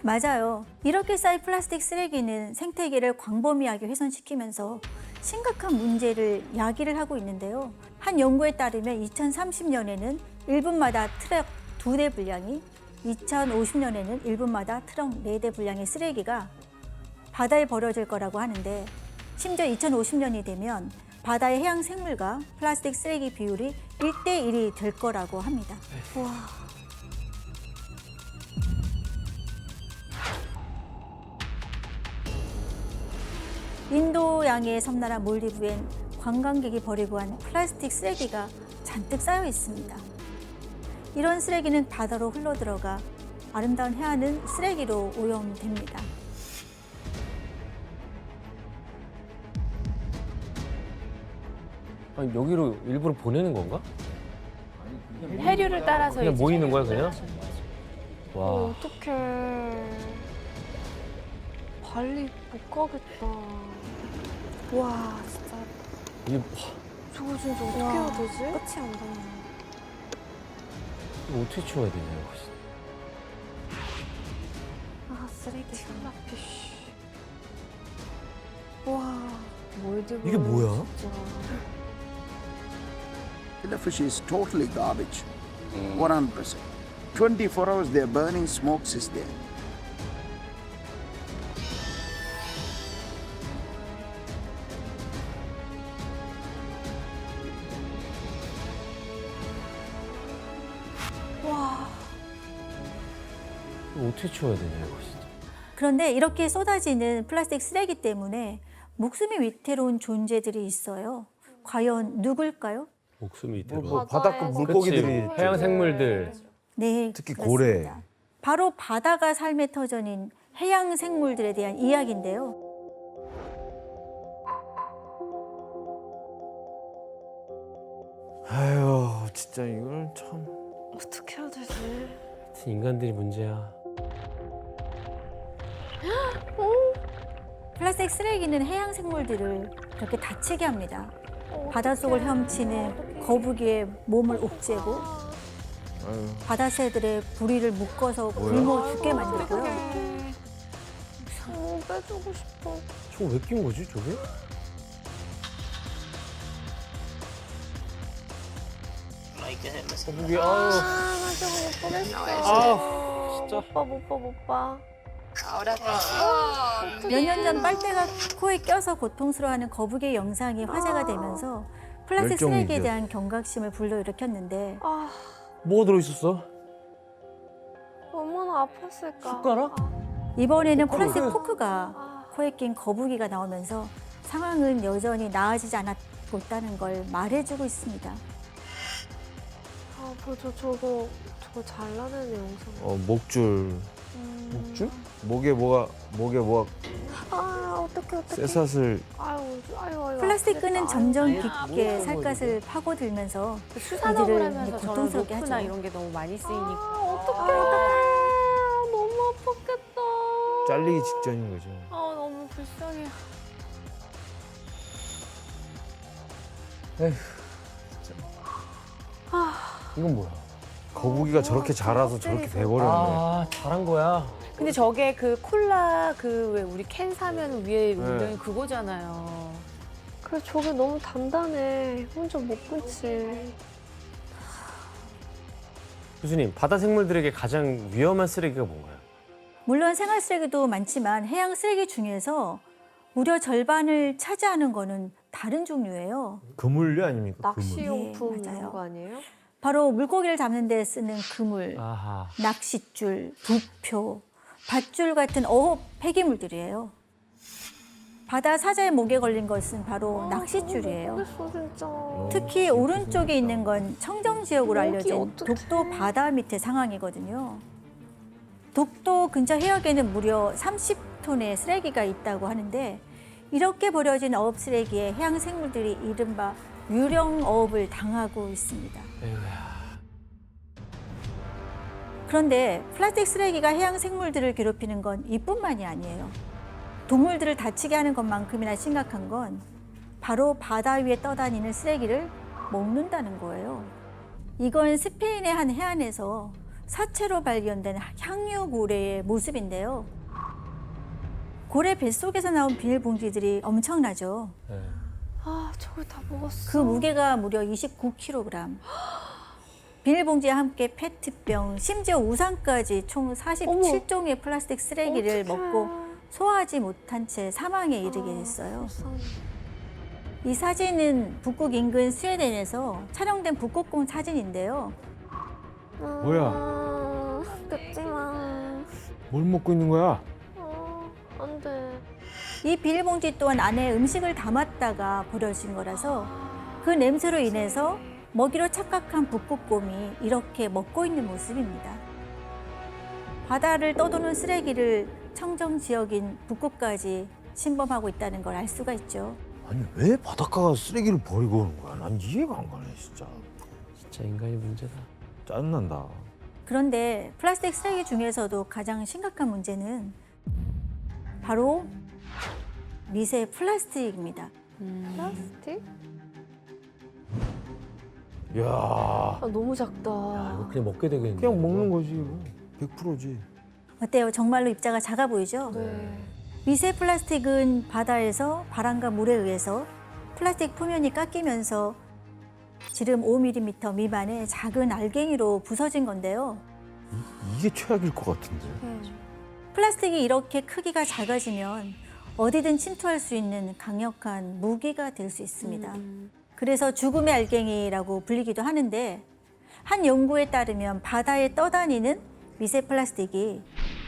맞아요. 이렇게 쌓인 플라스틱 쓰레기는 생태계를 광범위하게 훼손시키면서 심각한 문제를 야기를 하고 있는데요. 한 연구에 따르면 2030년에는 1분마다 트럭 2대 분량이, 2050년에는 1분마다 트럭 4대 분량의 쓰레기가 바다에 버려질 거라고 하는데, 심지어 2050년이 되면 바다의 해양 생물과 플라스틱 쓰레기 비율이 1대1이 될 거라고 합니다. 와. 인도양의 섬나라 몰디브엔 관광객이 버리고 한 플라스틱 쓰레기가 잔뜩 쌓여 있습니다. 이런 쓰레기는 바다로 흘러들어가 아름다운 해안은 쓰레기로 오염됩니다. 아니, 여기로 일부러 보내는 건가? 해류를 따라서 그냥 이제 모이는 거야 그냥? 와. 어떡해. 발리 못 가겠다. 와, 진짜. 이게 저거 진짜 어떻게 해야 되지? 끝이 안 나네. 이거 어떻게 치워야 되냐 이거. 아, 쓰레기. 와, 몰디브. 이게 뭐야? 진짜. The fish is totally garbage. 100%. 24 hours they're burning smokes is there. 이거 어떻게 치워야 되냐 이거 진짜. 그런데 이렇게 쏟아지는 플라스틱 쓰레기 때문에 목숨이 위태로운 존재들이 있어요. 과연 누굴까요? 목숨이 있대로. 뭐 바닷가 물고기들이 있죠. 해양 생물들. 네, 특히 그렇습니다. 고래. 바로 바다가 삶의 터전인 해양 생물들에 대한 이야기인데요. 아유, 진짜 이걸 참. 어떻게 해야 되지? 하여튼 인간들이 문제야. 플라스틱 쓰레기는 해양 생물들을 그렇게 다치게 합니다. 바닷속을 헤엄치는 거북이의 몸을 옥죄고 바다새들의 부리를 묶어서 굶어 죽게 만들고요. 빼주고 싶어. 저거 왜 낀 거지 저게? 거북이 아유. 나 저거 못 보겠어. 아 진짜. 못 봐. 몇 년 전 빨대가 코에 껴서 고통스러워하는 거북이의 영상이 화제가 되면서 플라스틱 쓰레기에 멸종위기였어. 대한 경각심을 불러일으켰는데 아, 뭐가 들어있었어? 얼마나 아팠을까. 숟가락? 이번에는 플라스틱 포크가 코에 낀 거북이가 나오면서 상황은 여전히 나아지지 않았고 있다는 걸 말해주고 있습니다. 아, 저거 잘라내는 영상. 목줄. 목줄? 목에 뭐가 아, 어떡해. 쇠사슬. 아유. 플라스틱 끈은 아프겠다. 점점 깊게 살갗을 파고들면서 수산업을 우리를 하면서 저런 고통스럽게 로프나 하죠. 이런 게 너무 많이 쓰이니까. 어떡해. 너무 아팠겠다. 잘리기 직전인 거죠. 아, 너무 불쌍해. 이건 뭐야? 거북이가 저렇게 자라서 저렇게 돼버렸네. 아 잘한 거야. 근데 저게 그 콜라 그 왜 우리 캔 사면 위에 문양이 그거잖아요. 그래, 저게 너무 단단해. 혼자 못 끊지. 교수님 바다 생물들에게 가장 위험한 쓰레기가 뭔가요? 물론 생활 쓰레기도 많지만 해양 쓰레기 중에서 무려 절반을 차지하는 거는 다른 종류예요. 그물류 아닙니까? 낚시용품 네, 맞아요. 이런 거 아니에요? 바로 물고기를 잡는 데 쓰는 그물, 아하. 낚싯줄, 부표, 밧줄 같은 어업 폐기물들이에요. 바다 사자의 목에 걸린 것은 바로 낚싯줄이에요. 모르겠어, 진짜. 특히 오른쪽에 있는 건 청정 지역으로 여기 알려진 어떡해. 독도 바다 밑의 상황이거든요. 독도 근처 해역에는 무려 30톤의 쓰레기가 있다고 하는데 이렇게 버려진 어업 쓰레기에 해양 생물들이 이른바 유령 어업을 당하고 있습니다. 그런데 플라스틱 쓰레기가 해양 생물들을 괴롭히는 건 이뿐만이 아니에요. 동물들을 다치게 하는 것만큼이나 심각한 건 바로 바다 위에 떠다니는 쓰레기를 먹는다는 거예요. 이건 스페인의 한 해안에서 사체로 발견된 향유 고래의 모습인데요. 고래 뱃속에서 나온 비닐봉지들이 엄청나죠. 아, 저걸 다 먹었어. 그 무게가 무려 29kg. 비닐봉지와 함께 페트병, 심지어 우산까지 총 47종의 플라스틱 쓰레기를 어떡해. 먹고 소화하지 못한 채 사망에 이르게 됐어요. 이 사진은 북극 인근 스웨덴에서 촬영된 북극곰 사진인데요. 뭐야? 뜯지 마. 뭘 먹고 있는 거야? 안 돼. 이 비닐봉지 또한 안에 음식을 담았다가 버려진 거라서 그 냄새로 인해서 먹이로 착각한 북극곰이 이렇게 먹고 있는 모습입니다. 바다를 떠도는 쓰레기를 청정 지역인 북극까지 침범하고 있다는 걸 알 수가 있죠. 아니 왜 바닷가가 쓰레기를 버리고 오는 거야? 난 이해가 안 가네 진짜. 진짜 인간이 문제다. 짜증난다. 그런데 플라스틱 쓰레기 중에서도 가장 심각한 문제는 바로 미세 플라스틱입니다. 플라스틱? 야, 아, 너무 야, 작다. 이거 그냥 먹게 되겠네. 그냥 먹는 거지 이거. 100%지. 어때요? 정말로 입자가 작아 보이죠? 네. 미세 플라스틱은 바다에서 바람과 물에 의해서 플라스틱 표면이 깎이면서 지름 5mm 미만의 작은 알갱이로 부서진 건데요. 이게 최악일 것 같은데. 플라스틱이 이렇게 크기가 작아지면 어디든 침투할 수 있는 강력한 무기가 될 수 있습니다. 그래서 죽음의 알갱이라고 불리기도 하는데 한 연구에 따르면 바다에 떠다니는 미세 플라스틱이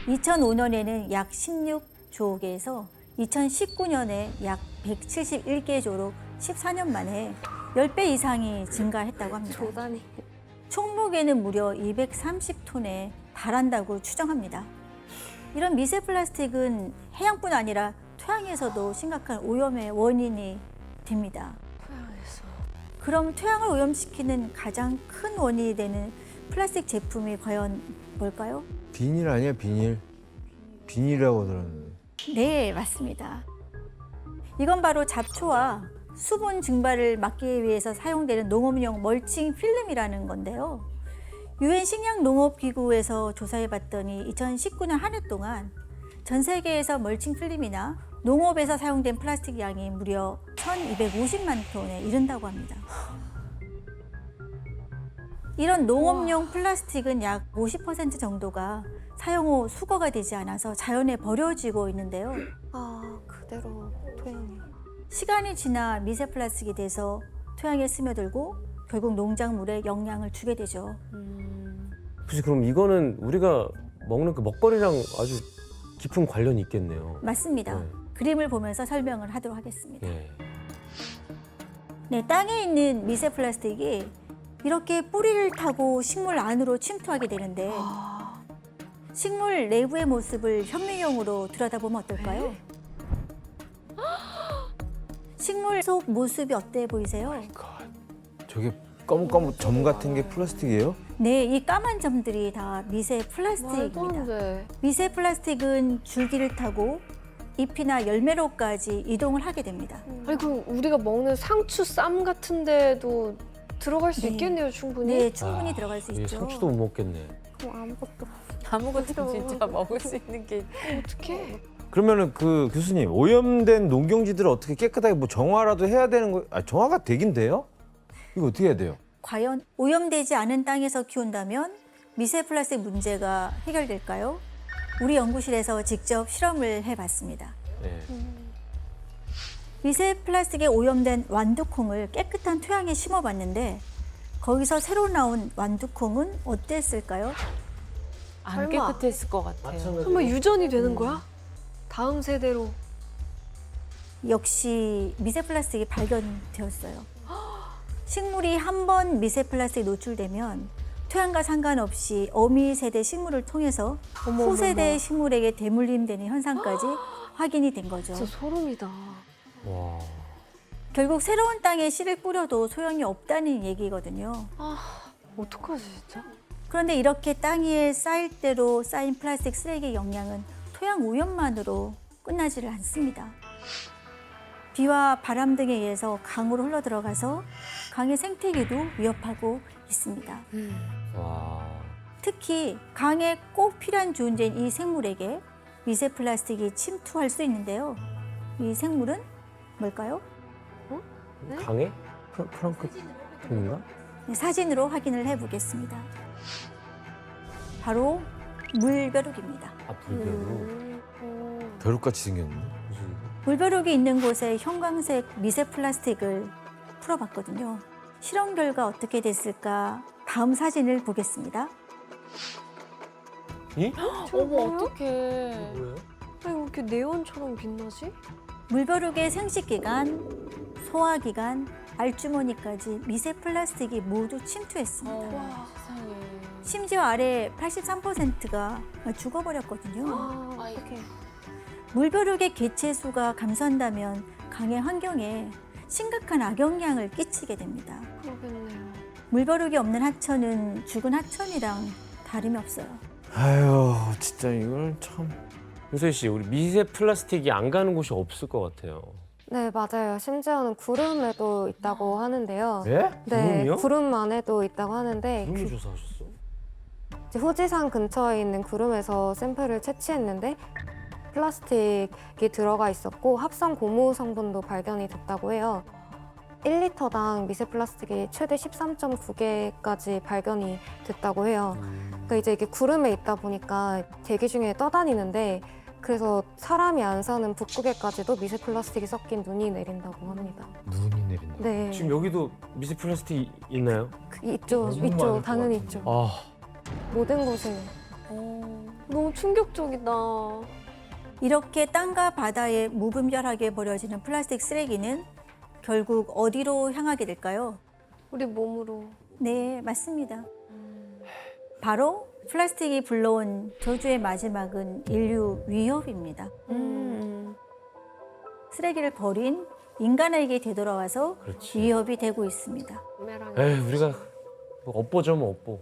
2005년에는 약 16조 개에서 2019년에 약 171개 조로 14년 만에 10배 이상이 증가했다고 합니다. 조단이. 총무게는 무려 230톤에 달한다고 추정합니다. 이런 미세 플라스틱은 해양뿐 아니라 토양에서도 심각한 오염의 원인이 됩니다. 토양에서. 그럼 토양을 오염시키는 가장 큰 원인이 되는 플라스틱 제품이 과연 뭘까요? 비닐 아니야 비닐? 비닐이라고 들었는데. 네, 맞습니다. 이건 바로 잡초와 수분 증발을 막기 위해서 사용되는 농업용 멀칭 필름이라는 건데요. 유엔 식량농업기구에서 조사해봤더니 2019년 한 해 동안 전 세계에서 멀칭 필름이나 농업에서 사용된 플라스틱 양이 무려 1,250만 톤에 이른다고 합니다. 이런 농업용 플라스틱은 약 50% 정도가 사용 후 수거가 되지 않아서 자연에 버려지고 있는데요. 아, 그대로 토양에. 시간이 지나 미세 플라스틱이 돼서 토양에 스며들고 결국 농작물에 영향을 주게 되죠. 혹시 그럼 이거는 우리가 먹는 그 먹거리랑 아주 깊은 관련이 있겠네요. 맞습니다. 네. 그림을 보면서 설명을 하도록 하겠습니다. 예. 네, 땅에 있는 미세 플라스틱이 이렇게 뿌리를 타고 식물 안으로 침투하게 되는데 식물 내부의 모습을 현미경으로 들여다보면 어떨까요? 식물 속 모습이 어때 보이세요? 저게 검은 점 같은 게 플라스틱이에요? 네, 이 까만 점들이 다 미세 말도 안 플라스틱입니다. 돼. 미세 플라스틱은 줄기를 타고 잎이나 열매로까지 이동을 하게 됩니다. 아니, 그럼 우리가 먹는 상추 쌈 같은 데도 들어갈 수 네. 있겠네요, 충분히? 네, 충분히 들어갈 수 이 있죠. 상추도 못 먹겠네. 그럼 아무것도. 아무것도 진짜 먹을 수 있는 게 어떡해? 그러면은 그 교수님 오염된 농경지들을 어떻게 깨끗하게 뭐 정화라도 해야 되는 거? 아 정화가 되긴 돼요? 이거 어떻게 해야 돼요? 과연 오염되지 않은 땅에서 키운다면 미세 플라스틱 문제가 해결될까요? 우리 연구실에서 직접 실험을 해봤습니다. 예. 미세 플라스틱에 오염된 완두콩을 깨끗한 토양에 심어봤는데 거기서 새로 나온 완두콩은 어땠을까요? 안 설마. 깨끗했을 것 같아요. 설마 유전이 되는 거야? 다음 세대로. 역시 미세 플라스틱이 발견되었어요. 식물이 한 번 미세 플라스틱 노출되면 토양과 상관없이 어미 세대 식물을 통해서 후세대 식물에게 대물림되는 현상까지 확인이 된 거죠. 진짜 소름이다. 와. 결국 새로운 땅에 씨를 뿌려도 소용이 없다는 얘기거든요. 아, 어떡하지, 진짜? 그런데 이렇게 땅 위에 쌓일 대로 쌓인 플라스틱 쓰레기의 영향은 토양 오염만으로 끝나지를 않습니다. 비와 바람 등에 의해서 강으로 흘러 들어가서 강의 생태계도 위협하고 있습니다. 와. 특히 강에 꼭 필요한 존재인 이 생물에게 미세 플라스틱이 침투할 수 있는데요. 이 생물은 뭘까요? 강해? 플랑크톤인가? 네, 사진으로 확인을 해보겠습니다. 바로 물벼룩입니다. 아, 불배로. 벼룩같이 생겼네. 물벼룩이 있는 곳에 형광색 미세 플라스틱을 풀어봤거든요. 실험 결과 어떻게 됐을까? 다음 사진을 보겠습니다. 어머 어떡해. 뭐예요? 왜 이렇게 네온처럼 빛나지? 물벼룩의 생식기관, 소화기관, 알주머니까지 미세 플라스틱이 모두 침투했습니다. 와 세상에. 심지어 아래 83%가 죽어버렸거든요. 어떡해. 물벼룩의 개체수가 감소한다면 강의 환경에 심각한 악영향을 끼치게 됩니다. 그러겠네요. 물벼룩이 없는 하천은 죽은 하천이랑 다름이 없어요. 아유, 진짜 이걸 참. 윤서희 씨, 우리 미세 플라스틱이 안 가는 곳이 없을 것 같아요. 네, 맞아요. 심지어는 구름에도 있다고 하는데요. 예? 네, 구름이요? 구름 안에도 있다고 하는데 구름을 조사하셨어? 이제 후지산 근처에 있는 구름에서 샘플을 채취했는데 플라스틱이 들어가 있었고 합성 고무 성분도 발견이 됐다고 해요. 1리터당 미세 플라스틱이 최대 13.9개까지 발견이 됐다고 해요. 그러니까 이제 이게 구름에 있다 보니까 대기 중에 떠다니는데 그래서 사람이 안 사는 북극에까지도 미세 플라스틱이 섞인 눈이 내린다고 합니다. 눈이 내린다. 네, 지금 여기도 미세 플라스틱 있나요? 있죠, 너무 많을 있죠, 것 당연히 같은데. 있죠. 아, 모든 곳에. 너무 충격적이다. 이렇게 땅과 바다에 무분별하게 버려지는 플라스틱 쓰레기는 결국 어디로 향하게 될까요? 우리 몸으로. 네, 맞습니다. 바로 플라스틱이 불러온 저주의 마지막은 인류 위협입니다. 쓰레기를 버린 인간에게 되돌아와서 그렇지. 위협이 되고 있습니다. 에이, 우리가 뭐 업보죠, 뭐 업보.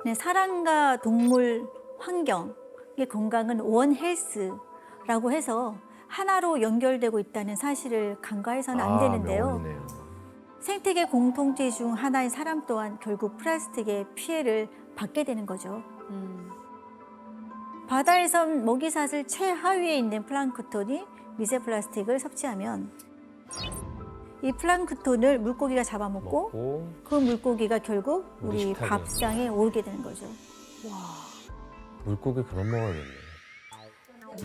네, 사람과 동물, 환경의 건강은 원 헬스라고 해서 하나로 연결되고 있다는 사실을 간과해서는 안 되는데요. 명언이네요. 생태계 공통체 중 하나인 사람 또한 결국 플라스틱의 피해를 받게 되는 거죠. 바다에선 먹이사슬 최하위에 있는 플랑크톤이 미세 플라스틱을 섭취하면 이 플랑크톤을 물고기가 잡아먹고 먹고 그 물고기가 결국 우리 우리 식탁에. 밥상에 오르게 되는 거죠. 물고기 그만 먹어야겠네.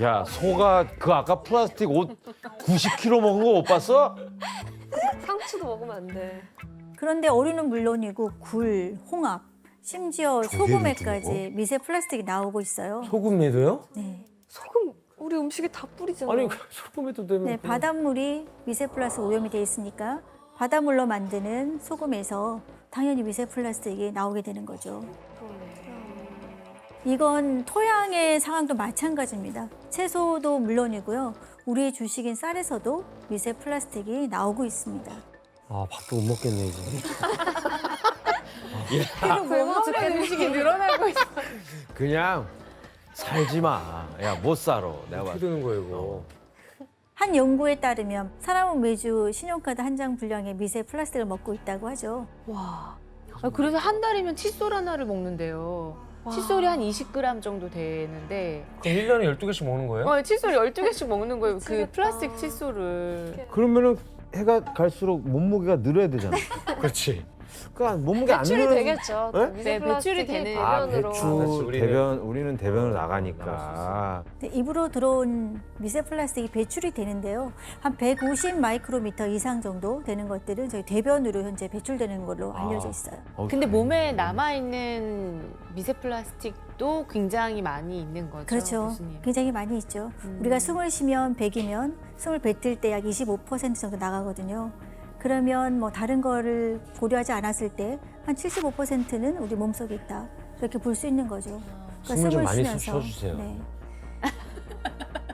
야, 소가 그 아까 플라스틱 옷 90kg 먹은 거 못 봤어? 상추도 먹으면 안 돼. 그런데 어류는 물론이고 굴, 홍합, 심지어 소금에까지 미세 플라스틱이 나오고 있어요. 소금에도요? 네. 소금 우리 음식에 다 뿌리잖아. 아니, 소금에도 되면. 네, 바닷물이 미세 플라스틱 오염이 돼 있으니까 바닷물로 만드는 소금에서 당연히 미세 플라스틱이 나오게 되는 거죠. 이건 토양의 상황도 마찬가지입니다. 채소도 물론이고요. 우리의 주식인 쌀에서도 미세 플라스틱이 나오고 있습니다. 아, 밥도 못 먹겠네, 이제. 굶어 죽겠는 음식이 늘어나고 있어. 그냥 살지 마. 야, 못 살아. 내가 어떻게 봤을 되는 거예요, 이거? 한 연구에 따르면 사람은 매주 신용카드 한 장 분량의 미세 플라스틱을 먹고 있다고 하죠. 와. 아, 그래서 한 달이면 칫솔 하나를 먹는데요. 칫솔이 한 20g 정도 되는데 그럼 1년에 12개씩 먹는 거예요? 칫솔 12개씩 먹는 거예요. 그 미치겠다. 플라스틱 칫솔을. 그러면은 해가 갈수록 몸무게가 늘어야 되잖아. 그렇지. 그러니까 몸무게 안 배출이 늘어. 되겠죠. 네? 미세 네, 배출이 플라스틱이 되는. 아, 대변으로. 배출, 우리는- 대변, 우리는 대변으로 나가니까. 네, 입으로 들어온 미세 플라스틱이 배출이 되는데요. 한 150 마이크로미터 이상 정도 되는 것들은 저희 대변으로 현재 배출되는 걸로 알려져 있어요. 근데 몸에 남아있는 미세 플라스틱도 굉장히 많이 있는 거죠. 그렇죠. 교수님. 굉장히 많이 있죠. 우리가 숨을 쉬면 100이면 숨을 뱉을 때 약 25% 정도 나가거든요. 그러면 뭐 다른 거를 고려하지 않았을 때 한 75%는 우리 몸속에 있다. 이렇게 볼 수 있는 거죠. 그러니까 숨을 좀 많이 쉬면서. 쉬어주세요. 네.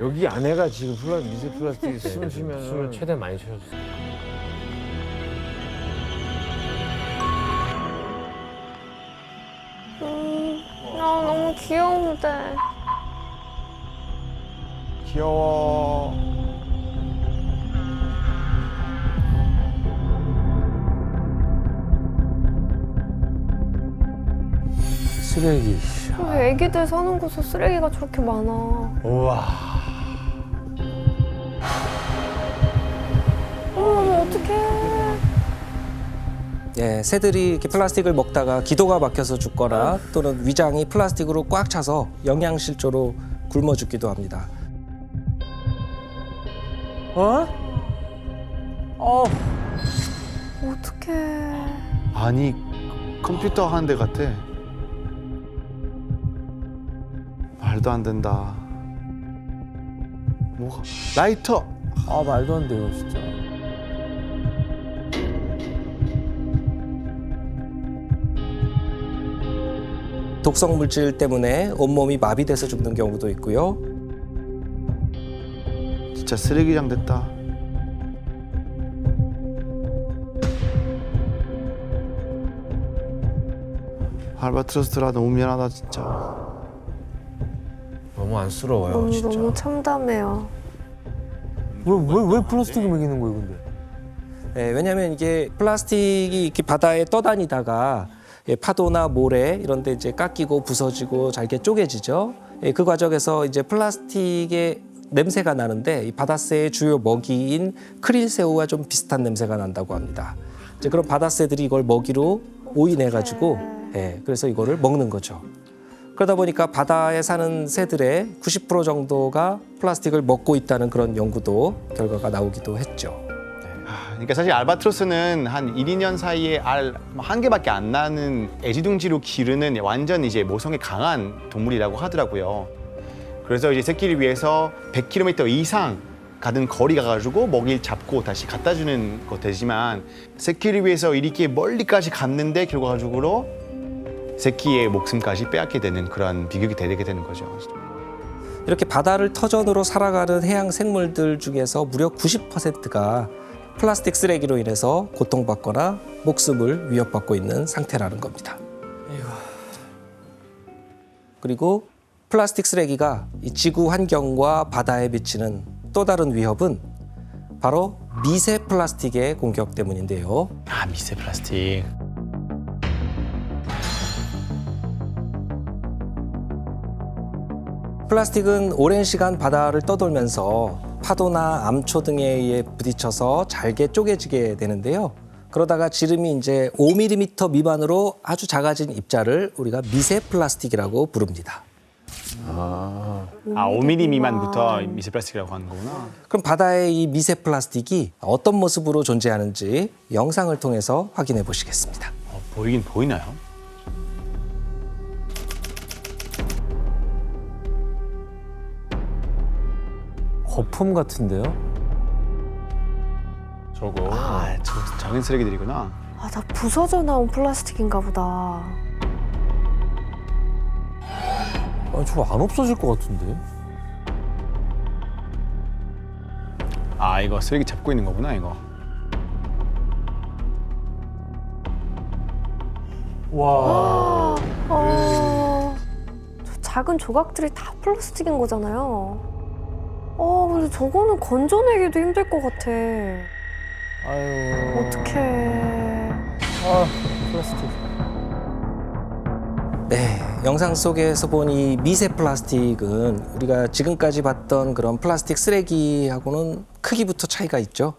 여기 안에가 지금 미세 플라스틱이 숨을 쉬면 숨을 최대한 많이 쉬어주세요. 너무 귀여운데. 귀여워. 쓰레기. 왜 애기들 사는 곳에 쓰레기가 저렇게 많아. 우와. 어머, 어떡해. 예, 새들이 이렇게 플라스틱을 먹다가 기도가 막혀서 죽거나 또는 위장이 플라스틱으로 꽉 차서 영양실조로 굶어 죽기도 합니다. 어떡해. 아니, 컴퓨터 하는 데 같아. 말도 안 된다. 뭐가? 라이터! 아 말도 안 돼요 진짜. 독성 물질 때문에 온몸이 마비돼서 죽는 경우도 있고요. 진짜 쓰레기장 됐다. 알바트로스라 너무 미안하다 진짜. 너무 안쓰러워요 너무, 진짜. 너무 참담해요. 왜 플라스틱을 먹이는 거예요 근데? 예, 왜냐하면 이게 플라스틱이 이렇게 바다에 떠다니다가 예, 파도나 모래 이런 데 이제 깎이고 부서지고 잘게 쪼개지죠. 예, 그 과정에서 이제 플라스틱의 냄새가 나는데 이 바다새의 주요 먹이인 크릴새우와 좀 비슷한 냄새가 난다고 합니다. 이제 그런 바다새들이 이걸 먹이로 오인해 가지고 예, 그래서 이거를 먹는 거죠. 그러다 보니까 바다에 사는 새들의 90% 정도가 플라스틱을 먹고 있다는 그런 연구도 결과가 나오기도 했죠. 그러니까 사실 알바트로스는 한 1, 2년 사이에 알 한 개밖에 안 나는 애지둥지로 기르는 완전 이제 모성에 강한 동물이라고 하더라고요. 그래서 이제 새끼를 위해서 100km 이상 가는 거리 가가지고 먹이를 잡고 다시 갖다 주는 거 되지만 새끼를 위해서 이렇게 멀리까지 갔는데 결과적으로 새끼의 목숨까지 빼앗게 되는 그런 비극이 되게 되는 거죠. 이렇게 바다를 터전으로 살아가는 해양 생물들 중에서 무려 90%가 플라스틱 쓰레기로 인해서 고통받거나 목숨을 위협받고 있는 상태라는 겁니다. 그리고 플라스틱 쓰레기가 이 지구 환경과 바다에 미치는 또 다른 위협은 바로 미세 플라스틱의 공격 때문인데요. 아, 미세 플라스틱. 플라스틱은 오랜 시간 바다를 떠돌면서 파도나 암초 등에 의해 부딪혀서 잘게 쪼개지게 되는데요. 그러다가 지름이 이제 5mm 미만으로 아주 작아진 입자를 우리가 미세 플라스틱이라고 부릅니다. 아, 5mm 미만부터 미세 플라스틱이라고 하는 거구나. 그럼 바다의 이 미세 플라스틱이 어떤 모습으로 존재하는지 영상을 통해서 확인해 보시겠습니다. 보이긴 보이나요? 거품 같은데요? 저거. 아, 저 작은 쓰레기들이구나. 아, 다 부서져 나온 플라스틱인가 보다. 아니 저거 안 없어질 것 같은데? 아, 이거 쓰레기 잡고 있는 거구나, 이거. 와. 저 작은 조각들이 다 플라스틱인 거잖아요. 근데 저거는 건져내기도 힘들 것 같아. 아유. 어떡해. 아, 플라스틱. 네, 영상 속에서 본 이 미세 플라스틱은 우리가 지금까지 봤던 그런 플라스틱 쓰레기하고는 크기부터 차이가 있죠.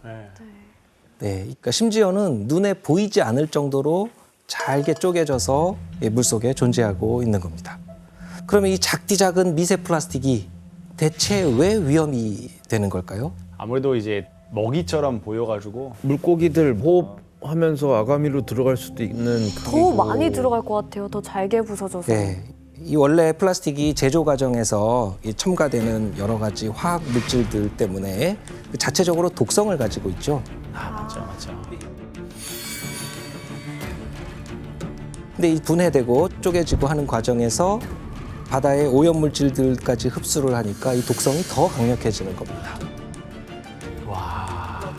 네, 그러니까 심지어는 눈에 보이지 않을 정도로 잘게 쪼개져서 물속에 존재하고 있는 겁니다. 그러면 이 작디 작은 미세 플라스틱이 대체 왜 위험이 되는 걸까요? 아무래도 이제 먹이처럼 보여가지고 물고기들 호흡하면서 아가미로 들어갈 수도 있는 더 많이 들어갈 것 같아요. 더 잘게 부서져서. 네, 이 원래 플라스틱이 제조 과정에서 첨가되는 여러 가지 화학 물질들 때문에 자체적으로 독성을 가지고 있죠. 아, 맞죠. 근데 이 분해되고 쪼개지고 하는 과정에서 바다의 오염 물질들까지 흡수를 하니까 이 독성이 더 강력해지는 겁니다. 와.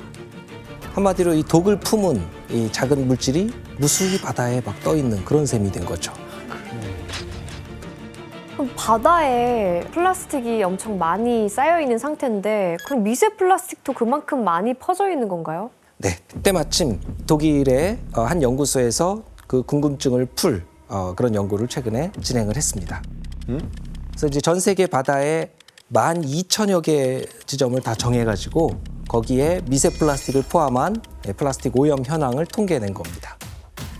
한마디로 이 독을 품은 이 작은 물질이 무수히 바다에 막 떠 있는 그런 셈이 된 거죠. 바다에 플라스틱이 엄청 많이 쌓여 있는 상태인데 그럼 미세 플라스틱도 그만큼 많이 퍼져 있는 건가요? 네, 때마침 독일의 한 연구소에서 그 궁금증을 풀 그런 연구를 최근에 진행을 했습니다. 그래서 이제 전 세계 바다에 12,000여 개 지점을 다 정해가지고 거기에 미세 플라스틱을 포함한 플라스틱 오염 현황을 통계낸 겁니다.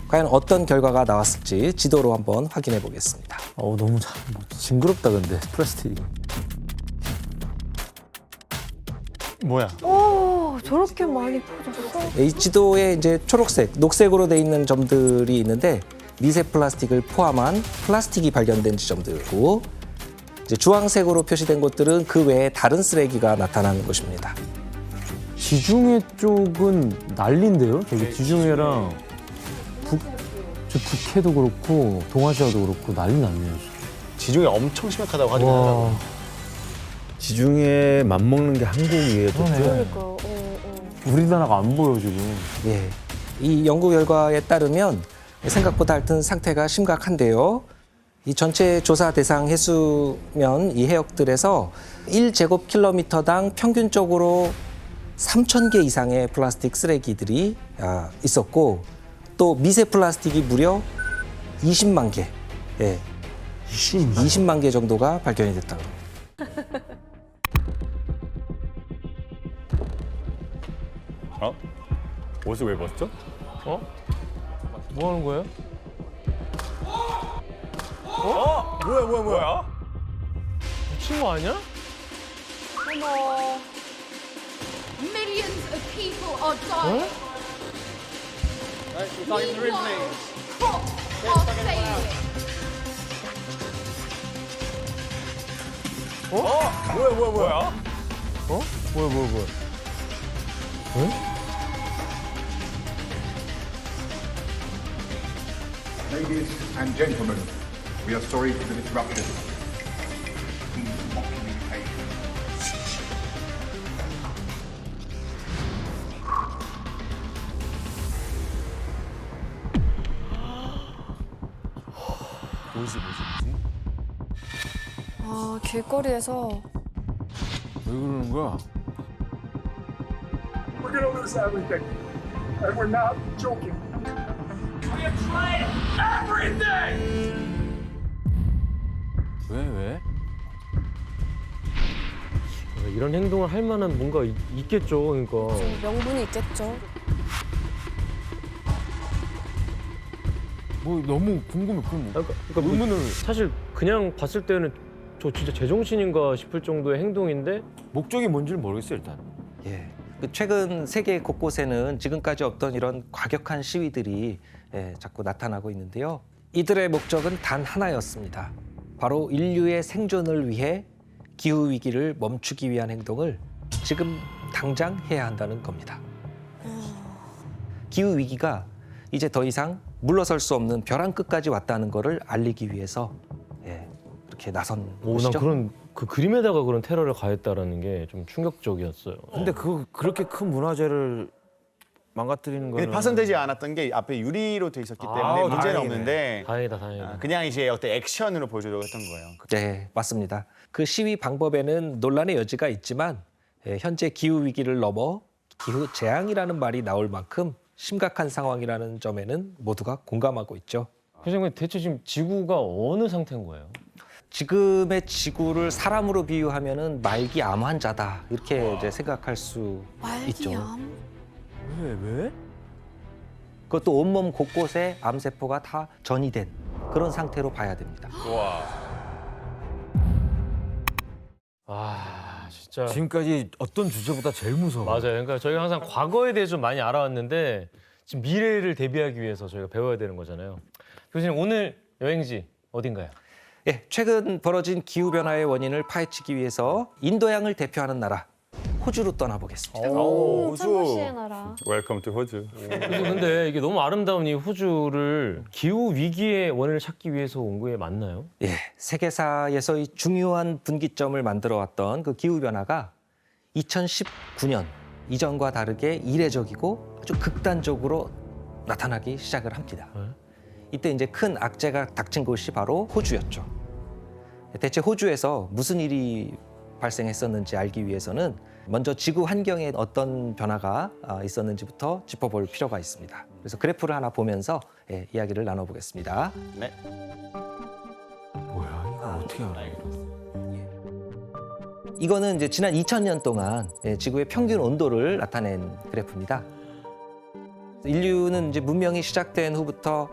과연 어떤 결과가 나왔을지 지도로 한번 확인해 보겠습니다. 너무 징그럽다 근데 플라스틱. 뭐야? 오, 저렇게 많이 퍼졌어? 이 지도에 이제 초록색, 녹색으로 돼 있는 점들이 있는데 미세 플라스틱을 포함한 플라스틱이 발견된 지점들이고 이제 주황색으로 표시된 곳들은 그 외에 다른 쓰레기가 나타나는 곳입니다. 지중해 쪽은 난리인데요? 되게 지중해랑 북해도 그렇고 동아시아도 그렇고 난리 났네요. 지중해 엄청 심각하다고 하더라고요. 지중해 맘먹는 게 한국이에요. 그러니까요. 우리나라가 안 보여 지금. 예, 이 연구 결과에 따르면 생각보다 하여튼 상태가 심각한데요. 이 전체 조사 대상 해수면 이 해역들에서 1제곱킬로미터당 평균적으로 3,000개 이상의 플라스틱 쓰레기들이 있었고 또 미세 플라스틱이 무려 20만 개, 20만 개 정도가 발견이 됐다고 합니다. 옷을 왜 벗죠? 뭐 하는 거예요? 뭐야? 미친 거 아니야? 어머. Millions of people are dying. Meanwhile, crops are failing. 뭐야? 뭐야? Ladies and gentlemen, we are sorry for the disruption. Please do not communicate. 뭐지? 아, 길거리에서 왜 그러는 거야? We're gonna lose everything. And we're not joking. We have tried everything! 왜? 이런 행동을 할 만한 뭔가 있겠죠. 그러니까. 좀 명분이 있겠죠. 뭐 너무 궁금해. 그러니까 의문을 사실 그냥 봤을 때는 저 진짜 제정신인가 싶을 정도의 행동인데 목적이 뭔지를 모르겠어요 일단. 예, 최근 세계 곳곳에는 지금까지 없던 이런 과격한 시위들이 자꾸 나타나고 있는데요. 이들의 목적은 단 하나였습니다. 바로 인류의 생존을 위해 기후 위기를 멈추기 위한 행동을 지금 당장 해야 한다는 겁니다. 기후 위기가 이제 더 이상 물러설 수 없는 벼랑 끝까지 왔다는 것을 알리기 위해서 이렇게 나선 난 것이죠. 그런 그 그림에다가 그런 테러를 가했다라는 게 좀 충격적이었어요. 근데 그렇게 큰 문화재를 망가뜨리는 거는 근데 파손되지 않았던 게 앞에 유리로 돼 있었기 때문에 아우, 문제는 다행이네. 없는데 다행이다. 그냥 이제 어떤 액션으로 보여주려고 했던 거예요. 네, 맞습니다. 그 시위 방법에는 논란의 여지가 있지만 현재 기후 위기를 넘어 기후 재앙이라는 말이 나올 만큼 심각한 상황이라는 점에는 모두가 공감하고 있죠. 선생님, 대체 지금 지구가 어느 상태인 거예요? 지금의 지구를 사람으로 비유하면은 말기 암 환자다 이렇게 이제 생각할 수 있죠. 왜? 그것도 온몸 곳곳에 암세포가 다 전이된 그런 상태로 봐야 됩니다. 진짜 지금까지 어떤 주제보다 제일 무서워. 맞아요. 그러니까 저희가 항상 과거에 대해서 좀 많이 알아왔는데 지금 미래를 대비하기 위해서 저희가 배워야 되는 거잖아요. 교수님, 오늘 여행지 어딘가요? 예, 최근 벌어진 기후 변화의 원인을 파헤치기 위해서 인도양을 대표하는 나라 호주로 떠나보겠습니다. 참고시의 나라. 웰컴 투 호주. 근데 이게 너무 아름다운 이 호주를 기후 위기의 원인을 찾기 위해서 온 게 맞나요? 예, 세계사에서 이 중요한 분기점을 만들어왔던 그 기후 변화가 2019년 이전과 다르게 이례적이고 아주 극단적으로 나타나기 시작을 합니다. 이때 이제 큰 악재가 닥친 곳이 바로 호주였죠. 대체 호주에서 무슨 일이 발생했었는지 알기 위해서는 먼저 지구 환경에 어떤 변화가 있었는지부터 짚어볼 필요가 있습니다. 그래서 그래프를 하나 보면서 이야기를 나눠보겠습니다. 네. 뭐야 이거 어떻게 알아? 이거는 이제 지난 2000년 동안 지구의 평균 온도를 나타낸 그래프입니다. 인류는 이제 문명이 시작된 후부터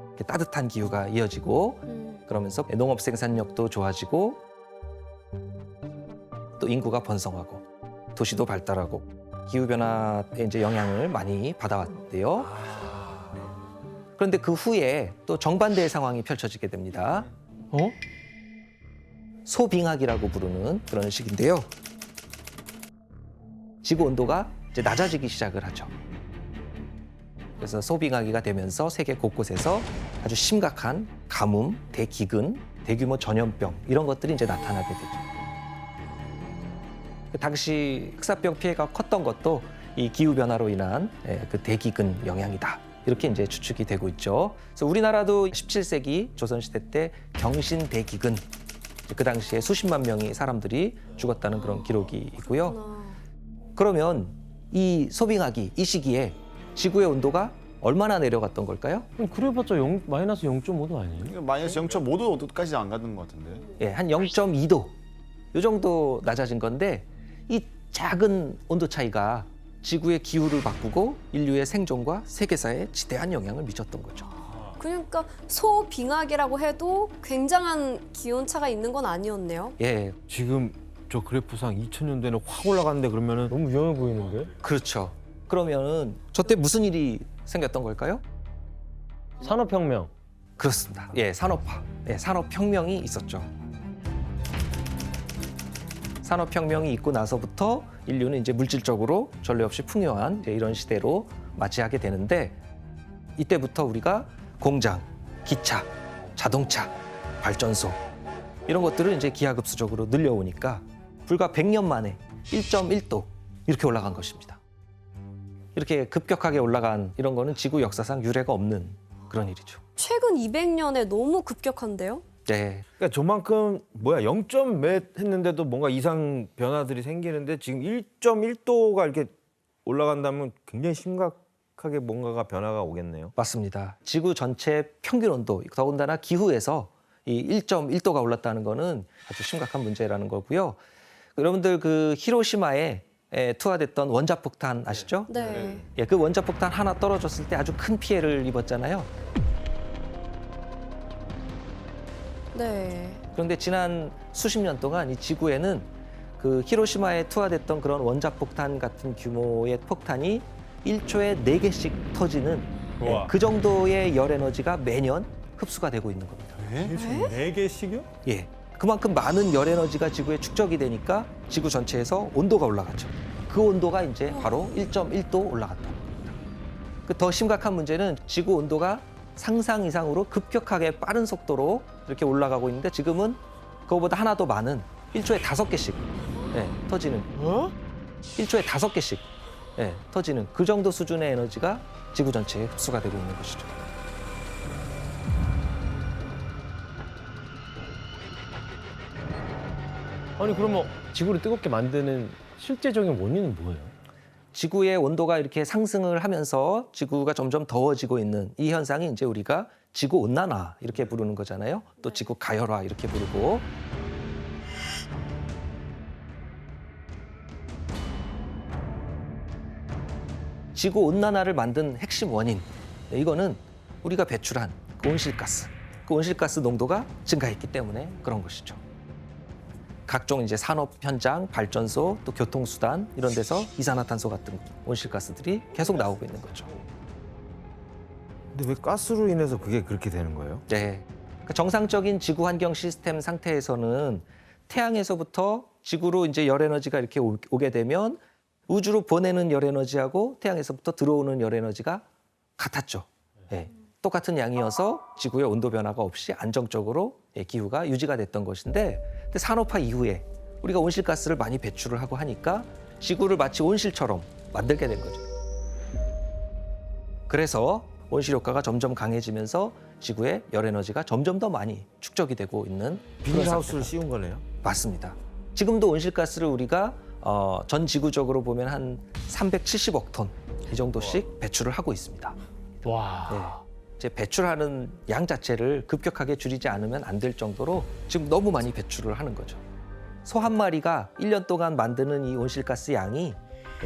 이렇게 따뜻한 기후가 이어지고 그러면서 농업 생산력도 좋아지고 또 인구가 번성하고 도시도 발달하고 기후 변화에 이제 영향을 많이 받아왔대요. 그런데 그 후에 또 정반대의 상황이 펼쳐지게 됩니다. 소빙하기라고 부르는 그런 시기인데요. 지구 온도가 이제 낮아지기 시작을 하죠. 그래서 소빙하기가 되면서 세계 곳곳에서 아주 심각한 가뭄, 대기근, 대규모 전염병 이런 것들이 이제 나타나게 되죠. 그 당시 흑사병 피해가 컸던 것도 이 기후 변화로 인한 그 대기근 영향이다. 이렇게 이제 추측이 되고 있죠. 그래서 우리나라도 17세기 조선시대 때 경신 대기근 그 당시에 수십만 명의 사람들이 죽었다는 그런 기록이 있고요. 그러면 이 소빙하기 이 시기에 지구의 온도가 얼마나 내려갔던 걸까요? 그래봤자 마이너스 0.5도 아니에요? 마이너스 0.5도까지 안 갔는 것 같은데. 예, 한 0.2도 이 정도 낮아진 건데 이 작은 온도 차이가 지구의 기후를 바꾸고 인류의 생존과 세계사에 지대한 영향을 미쳤던 거죠. 그러니까 소빙하기라고 해도 굉장한 기온차가 있는 건 아니었네요. 예, 지금 저 그래프상 2000년대는 확 올라갔는데 그러면은 너무 위험해 보이는데? 그렇죠. 그러면은 저때 무슨 일이 생겼던 걸까요? 산업혁명. 그렇습니다. 예, 산업화. 예, 산업혁명이 있었죠. 산업혁명이 있고 나서부터 인류는 이제 물질적으로 전례 없이 풍요한 이런 시대로 맞이하게 되는데 이때부터 우리가 공장, 기차, 자동차, 발전소 이런 것들을 이제 기하급수적으로 늘려오니까 불과 100년 만에 1.1도 이렇게 올라간 것입니다. 이렇게 급격하게 올라간 이런 거는 지구 역사상 유례가 없는 그런 일이죠. 최근 200년에 너무 급격한데요? 네. 그러니까 저만큼 0점 몇 했는데도 뭔가 이상 변화들이 생기는데 지금 1.1도가 이렇게 올라간다면 굉장히 심각하게 뭔가가 변화가 오겠네요. 맞습니다. 지구 전체 평균 온도, 더군다나 기후에서 이 1.1도가 올랐다는 거는 아주 심각한 문제라는 거고요. 여러분들 그 히로시마에 투하됐던 원자폭탄 아시죠? 네. 예, 그 원자폭탄 하나 떨어졌을 때 아주 큰 피해를 입었잖아요. 네. 그런데 지난 수십 년 동안 이 지구에는 그 히로시마에 투하됐던 그런 원자폭탄 같은 규모의 폭탄이 1초에 4개씩 터지는 그 정도의 열 에너지가 매년 흡수가 되고 있는 겁니다. 4개씩이요? 예. 그만큼 많은 열 에너지가 지구에 축적이 되니까 지구 전체에서 온도가 올라갔죠. 그 온도가 이제 바로 1.1도 올라갔다는 겁니다. 그 더 심각한 문제는 지구 온도가 상상 이상으로 급격하게 빠른 속도로 이렇게 올라가고 있는데 지금은 그거보다 하나 더 많은 1초에 5개씩 터지는 1초에 5개씩 터지는 그 정도 수준의 에너지가 지구 전체에 흡수가 되고 있는 것이죠. 아니 그러면 지구를 뜨겁게 만드는 실제적인 원인은 뭐예요? 지구의 온도가 이렇게 상승을 하면서 지구가 점점 더워지고 있는 이 현상이 이제 우리가 지구 온난화 이렇게 부르는 거잖아요. 또 지구 가열화 이렇게 부르고. 지구 온난화를 만든 핵심 원인 이거는 우리가 배출한 그 온실가스, 그 온실가스 농도가 증가했기 때문에 그런 것이죠. 각종 이제 산업 현장, 발전소, 또 교통수단 이런 데서 이산화탄소 같은 온실가스들이 계속 나오고 있는 거죠. 근데 왜 가스로 인해서 그게 그렇게 되는 거예요? 네. 그러니까 정상적인 지구 환경 시스템 상태에서는 태양에서부터 지구로 이제 열 에너지가 이렇게 오게 되면 우주로 보내는 열 에너지하고 태양에서부터 들어오는 열 에너지가 같았죠. 네. 똑같은 양이어서 지구의 온도 변화가 없이 안정적으로 기후가 유지가 됐던 것인데 근데 산업화 이후에 우리가 온실가스를 많이 배출을 하고 하니까 지구를 마치 온실처럼 만들게 된 거죠. 그래서 온실 효과가 점점 강해지면서 지구의 열 에너지가 점점 더 많이 축적이 되고 있는 비닐하우스를 씌운 거네요. 맞습니다. 지금도 온실가스를 우리가 전 지구적으로 보면 한 370억 톤 이 정도씩 배출을 하고 있습니다. 와. 네. 이제 배출하는 양 자체를 급격하게 줄이지 않으면 안 될 정도로 지금 너무 많이 배출을 하는 거죠. 소 한 마리가 1년 동안 만드는 이 온실가스 양이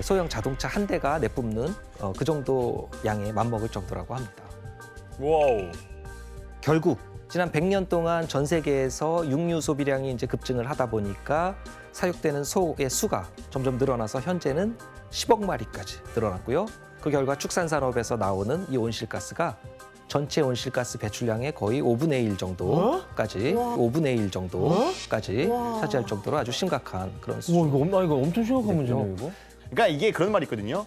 소형 자동차 한 대가 내뿜는 그 정도 양에 맞먹을 정도라고 합니다. 와우. 결국 지난 100년 동안 전 세계에서 육류 소비량이 이제 급증을 하다 보니까 사육되는 소의 수가 점점 늘어나서 현재는 10억 마리까지 늘어났고요. 그 결과 축산산업에서 나오는 이 온실가스가 전체 온실가스 배출량의 거의 5분의 1 정도까지, 5분의 1 정도까지 차지할 정도로 아주 심각한 그런 수준. 이거 엄청 심각한 문제네요, 이거. 그러니까 이게 그런 말이 있거든요.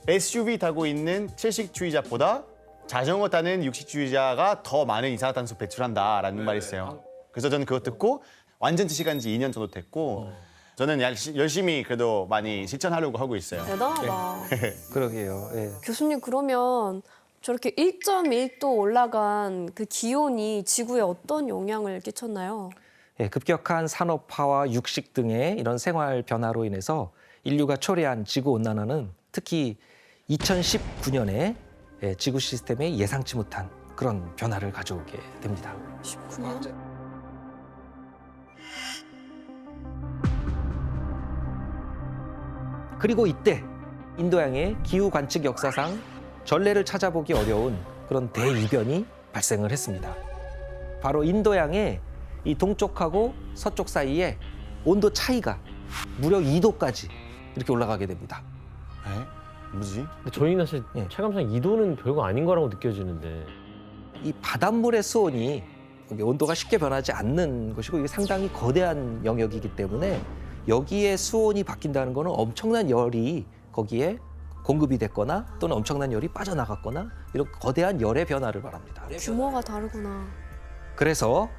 SUV 타고 있는 채식주의자보다 자전거 타는 육식주의자가 더 많은 이산화탄소 배출한다라는 말이 있어요. 그래서 저는 그거 듣고 완전 채식한 지 2년 정도 됐고 저는 열심히 그래도 많이 실천하려고 하고 있어요. 대단하다. 그러게요. 예. 교수님 그러면 저렇게 1.1도 올라간 그 기온이 지구에 어떤 영향을 끼쳤나요? 예, 급격한 산업화와 육식 등의 이런 생활 변화로 인해서 인류가 초래한 지구 온난화는 특히 2019년에 지구 시스템에 예상치 못한 그런 변화를 가져오게 됩니다. 19년? 그리고 이때 인도양의 기후 관측 역사상 전례를 찾아보기 어려운 그런 대이변이 발생을 했습니다. 바로 인도양의 이 동쪽하고 서쪽 사이에 온도 차이가 무려 2도까지 이렇게 올라가게 됩니다. 뭐지? 근데 저희는 사실 체감상 2도는 별거 아닌 거라고 느껴지는데. 이 바닷물의 수온이 온도가 쉽게 변하지 않는 것이고 이게 상당히 거대한 영역이기 때문에 여기에 수온이 바뀐다는 거는 엄청난 열이 거기에 공급이 됐거나 또는 엄청난 열이 빠져나갔거나 이런 거대한 열의 변화를 말합니다. 규모가 다르구나. 그래서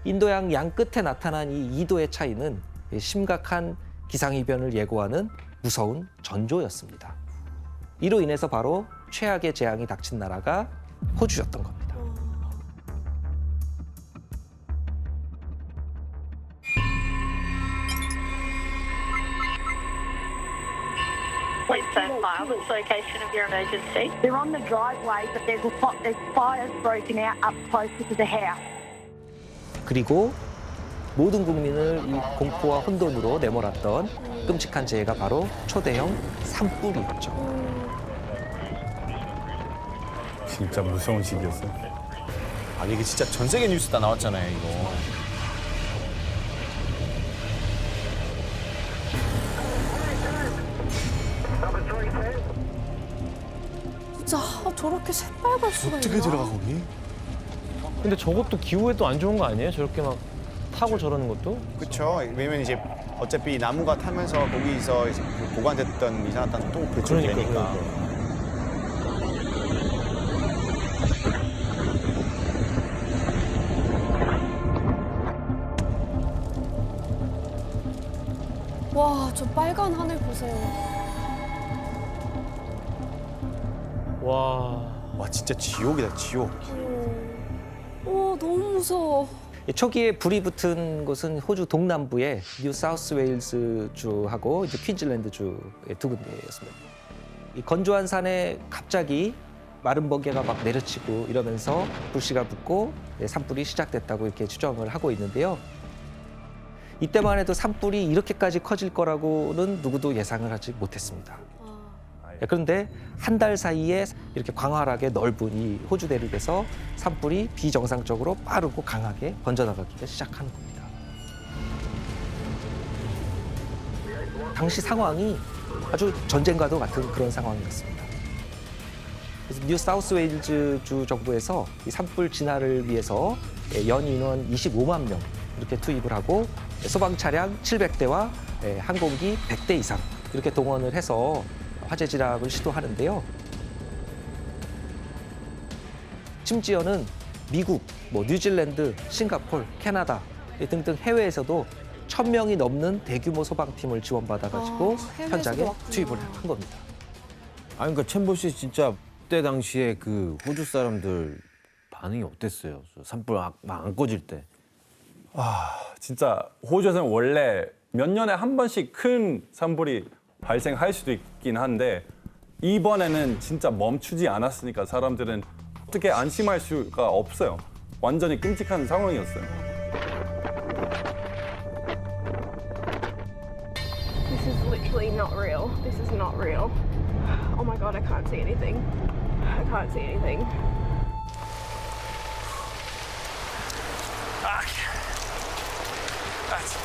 인도양 양 끝에 나타난 이 2도의 차이는 심각한 기상이변을 예고하는 무서운 전조였습니다. 이로 인해서 바로 최악의 재앙이 닥친 나라가 호주였던 겁니다. Please stand by. What's the location of your emergency? They're on the driveway, but there's fires broken out up closer to the house. 그리고 모든 국민을 이 공포와 혼돈으로 내몰았던 끔찍한 재해가 바로 초대형 산불이었죠. 진짜 무서운 시기였어. 아니 이게 진짜 전 세계 뉴스 다 나왔잖아요, 이거. 진짜 저렇게 새빨갈 수가 어떻게 있나? 들어가 거기? 근데 저것도 기후에 또 안 좋은 거 아니에요? 저렇게 막 타고 저러는 것도? 그렇죠. 왜냐면 이제 어차피 나무가 타면서 거기서 이제 보관됐던 이산화탄소 또 배출되니까. 와, 저 빨간 하늘 보세요. 와 진짜 지옥이다, 지옥. 와, 너무 무서워. 초기에 불이 붙은 곳은 호주 동남부의 뉴 사우스 웨일스 주하고 이제 퀸즐랜드 주의 두 군데였습니다. 이 건조한 산에 갑자기 마른 번개가 막 내려치고 이러면서 불씨가 붙고 산불이 시작됐다고 이렇게 추정을 하고 있는데요. 이때만 해도 산불이 이렇게까지 커질 거라고는 누구도 예상을 하지 못했습니다. 그런데 한 달 사이에 이렇게 광활하게 넓은 이 호주 대륙에서 산불이 비정상적으로 빠르고 강하게 번져나가기 시작하는 겁니다. 당시 상황이 아주 전쟁과도 같은 그런 상황이었습니다. 그래서 뉴 사우스 웨일즈 주 정부에서 이 산불 진화를 위해서 연 인원 25만 명 이렇게 투입을 하고 소방 차량 700대와 항공기 100대 이상 이렇게 동원을 해서 화재 진압을 시도하는데요. 심지어는 미국, 뉴질랜드, 싱가포르, 캐나다 등등 해외에서도 1,000명이 넘는 대규모 소방팀을 지원받아가지고 현장에 투입을 한 겁니다. 아니 그러니까 챔버 씨 진짜 그때 당시에 그 호주 사람들 반응이 어땠어요? 산불 막 안 꺼질 때. 진짜 호주에서는 원래 몇 년에 한 번씩 큰 산불이 발생할 수도 있긴 한데 이번에는 진짜 멈추지 않았으니까 사람들은 어떻게 안심할 수가 없어요. 완전히 끔찍한 상황이었어요. This is literally not real. This is not real. Oh my god, I can't see anything. I can't see anything. That's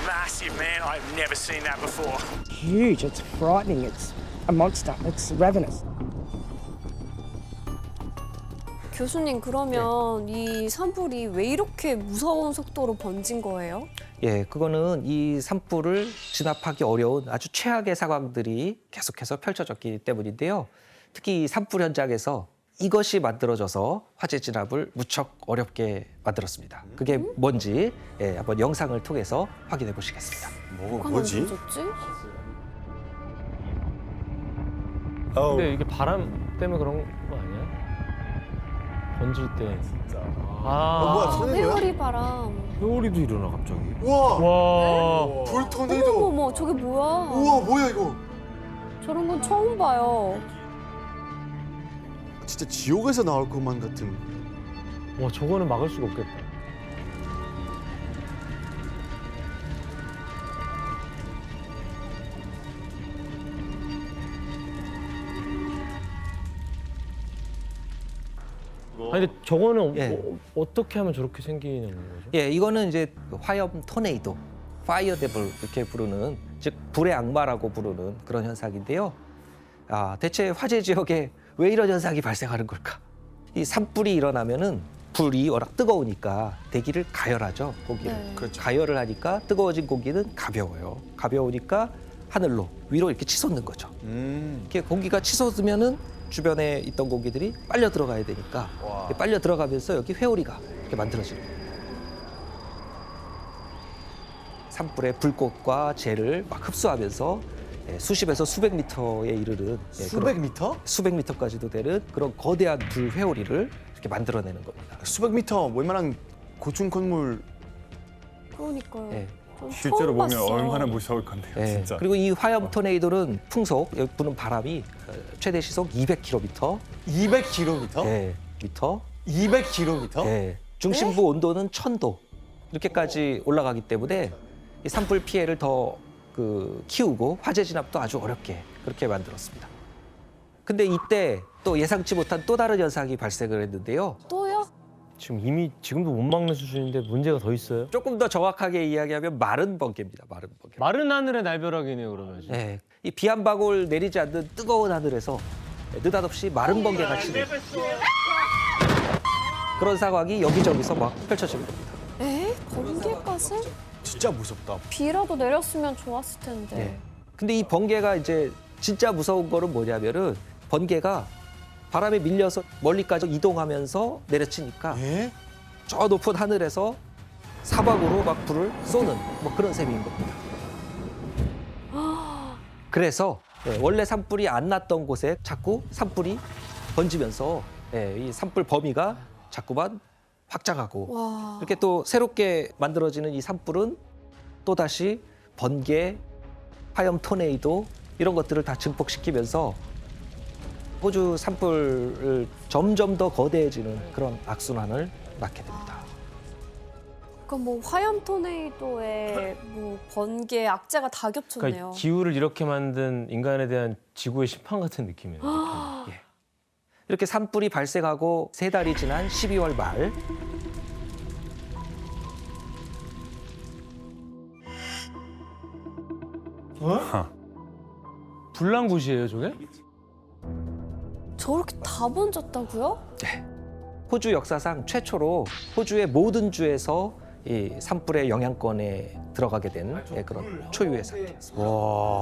massive, man. I've never seen that before. Huge. It's frightening. It's a monster. It's ravenous. 교수님 그러면 이 산불이 왜 이렇게 무서운 속도로 번진 거예요? 예, 그거는 이 산불을 진압하기 어려운 아주 최악의 상황들이 계속해서 펼쳐졌기 때문인데요. 특히 이 산불 현장에서 이것이 만들어져서 화재 진압을 무척 어렵게 만들었습니다. 그게 뭔지 한번 영상을 통해서 확인해 보시겠습니다. 뭐지? 근데 이게 바람 때문에 그런 거 아니야? 번질 때. 진짜. 회오리 바람. 회오리도 일어나 갑자기. 와. 불 토네이도. 어머, 저게 뭐야? 우와, 뭐야 이거? 저런 건 처음 봐요. 진짜 지옥에서 나올 것만 같은. 와, 저거는 막을 수가 없겠다. 아니 근데 저거는 어떻게 하면 저렇게 생기는 거죠? 예, 이거는 이제 화염 토네이도, 파이어 데블 이렇게 부르는, 즉 불의 악마라고 부르는 그런 현상인데요. 대체 화재 지역에 왜 이런 현상이 발생하는 걸까? 이 산불이 일어나면은 불이 워낙 뜨거우니까 대기를 가열하죠, 고기를. 네. 그렇죠. 가열을 하니까 뜨거워진 고기는 가벼워요. 가벼우니까 하늘로, 위로 이렇게 치솟는 거죠. 이렇게 공기가 치솟으면은 주변에 있던 고기들이 빨려 들어가야 되니까 빨려 들어가면서 여기 회오리가 이렇게 만들어지는 거예요. 산불의 불꽃과 재를 막 흡수하면서 수십에서 수백 미터에 이르는 수백 미터? 수백 미터까지도 되는 그런 거대한 불 회오리를 이렇게 만들어내는 겁니다. 수백 미터 웬만한 고층 건물. 그러니까요. 실제로 처음 보면 봤어. 얼마나 무서울 건데요, 예, 진짜. 그리고 이 화염 토네이도는 풍속, 여기 부는 바람이 최대 시속 200km. 200km? 예, 미터. 200km? 예, 중심부 온도는 1000도 이렇게까지 올라가기 때문에 이 산불 피해를 더 키우고 화재 진압도 아주 어렵게 그렇게 만들었습니다. 근데 이때 또 예상치 못한 또 다른 현상이 발생을 했는데요. 또요? 지금도 못 막는 수준인데 문제가 더 있어요? 조금 더 정확하게 이야기하면 마른 번개입니다. 마른 번개. 마른 하늘의 날벼락이네요, 그러면. 네, 이 비 한 방울 내리지 않는 뜨거운 하늘에서 느닷없이 마른 번개가 치는 그런 상황이 여기저기서 막 펼쳐지는 겁니다. 번개까지? 진짜 무섭다. 비라도 내렸으면 좋았을 텐데. 네. 근데 이 번개가 이제 진짜 무서운 거는 뭐냐면은 번개가 바람에 밀려서 멀리까지 이동하면서 내려치니까 저 높은 하늘에서 사방으로 막 불을 쏘는 뭐 그런 셈인 겁니다. 그래서 원래 산불이 안 났던 곳에 자꾸 산불이 번지면서 이 산불 범위가 자꾸만 확장하고 와. 이렇게 또 새롭게 만들어지는 이 산불은 또다시 번개, 화염 토네이도 이런 것들을 다 증폭시키면서 호주 산불을 점점 더 거대해지는 그런 악순환을 낳게 됩니다. 그러니까 뭐 화염 토네이도에 뭐 번개, 악재가 다 겹쳤네요. 그러니까 기후를 이렇게 만든 인간에 대한 지구의 심판 같은 느낌이네요. 예. 이렇게 산불이 발생하고 3달이 지난 12월 말 불난굿이에요, 저게? 저렇게 다 번졌다고요? 네. 호주 역사상 최초로 호주의 모든 주에서 이 산불의 영향권에 들어가게 된 그런 초유의 사태였습니다.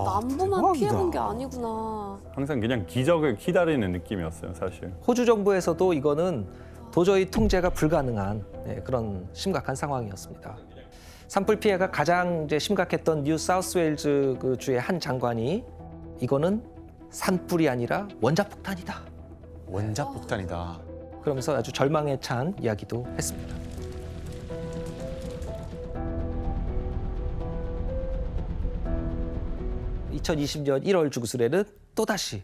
남부만 피해본 게 아니구나. 항상 그냥 기적을 기다리는 느낌이었어요, 사실. 호주 정부에서도 이거는 도저히 통제가 불가능한 그런 심각한 상황이었습니다. 산불 피해가 가장 이제 심각했던 뉴 사우스웨일즈 그 주의 한 장관이 이거는 산불이 아니라 원자폭탄이다. 원자폭탄이다. 그러면서 아주 절망에 찬 이야기도 했습니다. (2020년 1월) 주구슬에는 또다시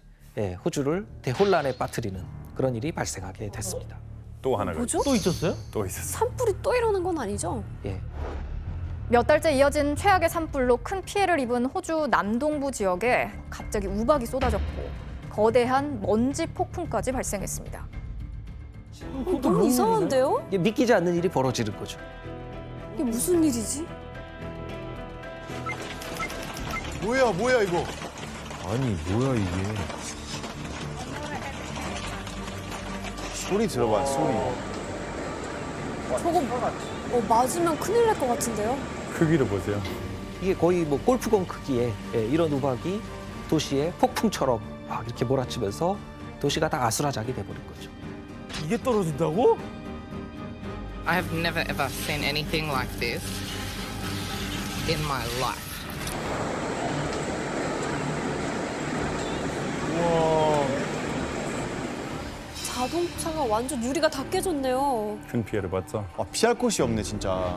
호주를 대혼란에 빠뜨리는 그런 일이 발생하게 됐습니다. 또 하나가 뭐죠? 또 있었어요? 또 있었어. 산불이 또 일어난 건 아니죠? 예. 몇 달째 이어진 최악의 산불로 큰 피해를 입은 호주 남동부 지역에 갑자기 우박이 쏟아졌고 거대한 먼지 폭풍까지 발생했습니다. 너무 이상한데요? 이게 믿기지 않는 일이 벌어지는 거죠. 이게 무슨 일이지? 뭐야 이거? 아니 뭐야 이게? 소리 들어봐, 소리. 저거 맞으면 큰일 날 것 같은데요? 크기를 보세요. 이게 거의 뭐 골프공 크기의 이런 우박이 도시에 폭풍처럼 막 이렇게 몰아치면서 도시가 다 아수라장이 돼버린 거죠. 이게 떨어진다고? I have never ever seen anything like this in my life. 자동차가 완전 유리가 다 깨졌네요. 큰 피해를 봤죠. 피할 곳이 없네, 진짜.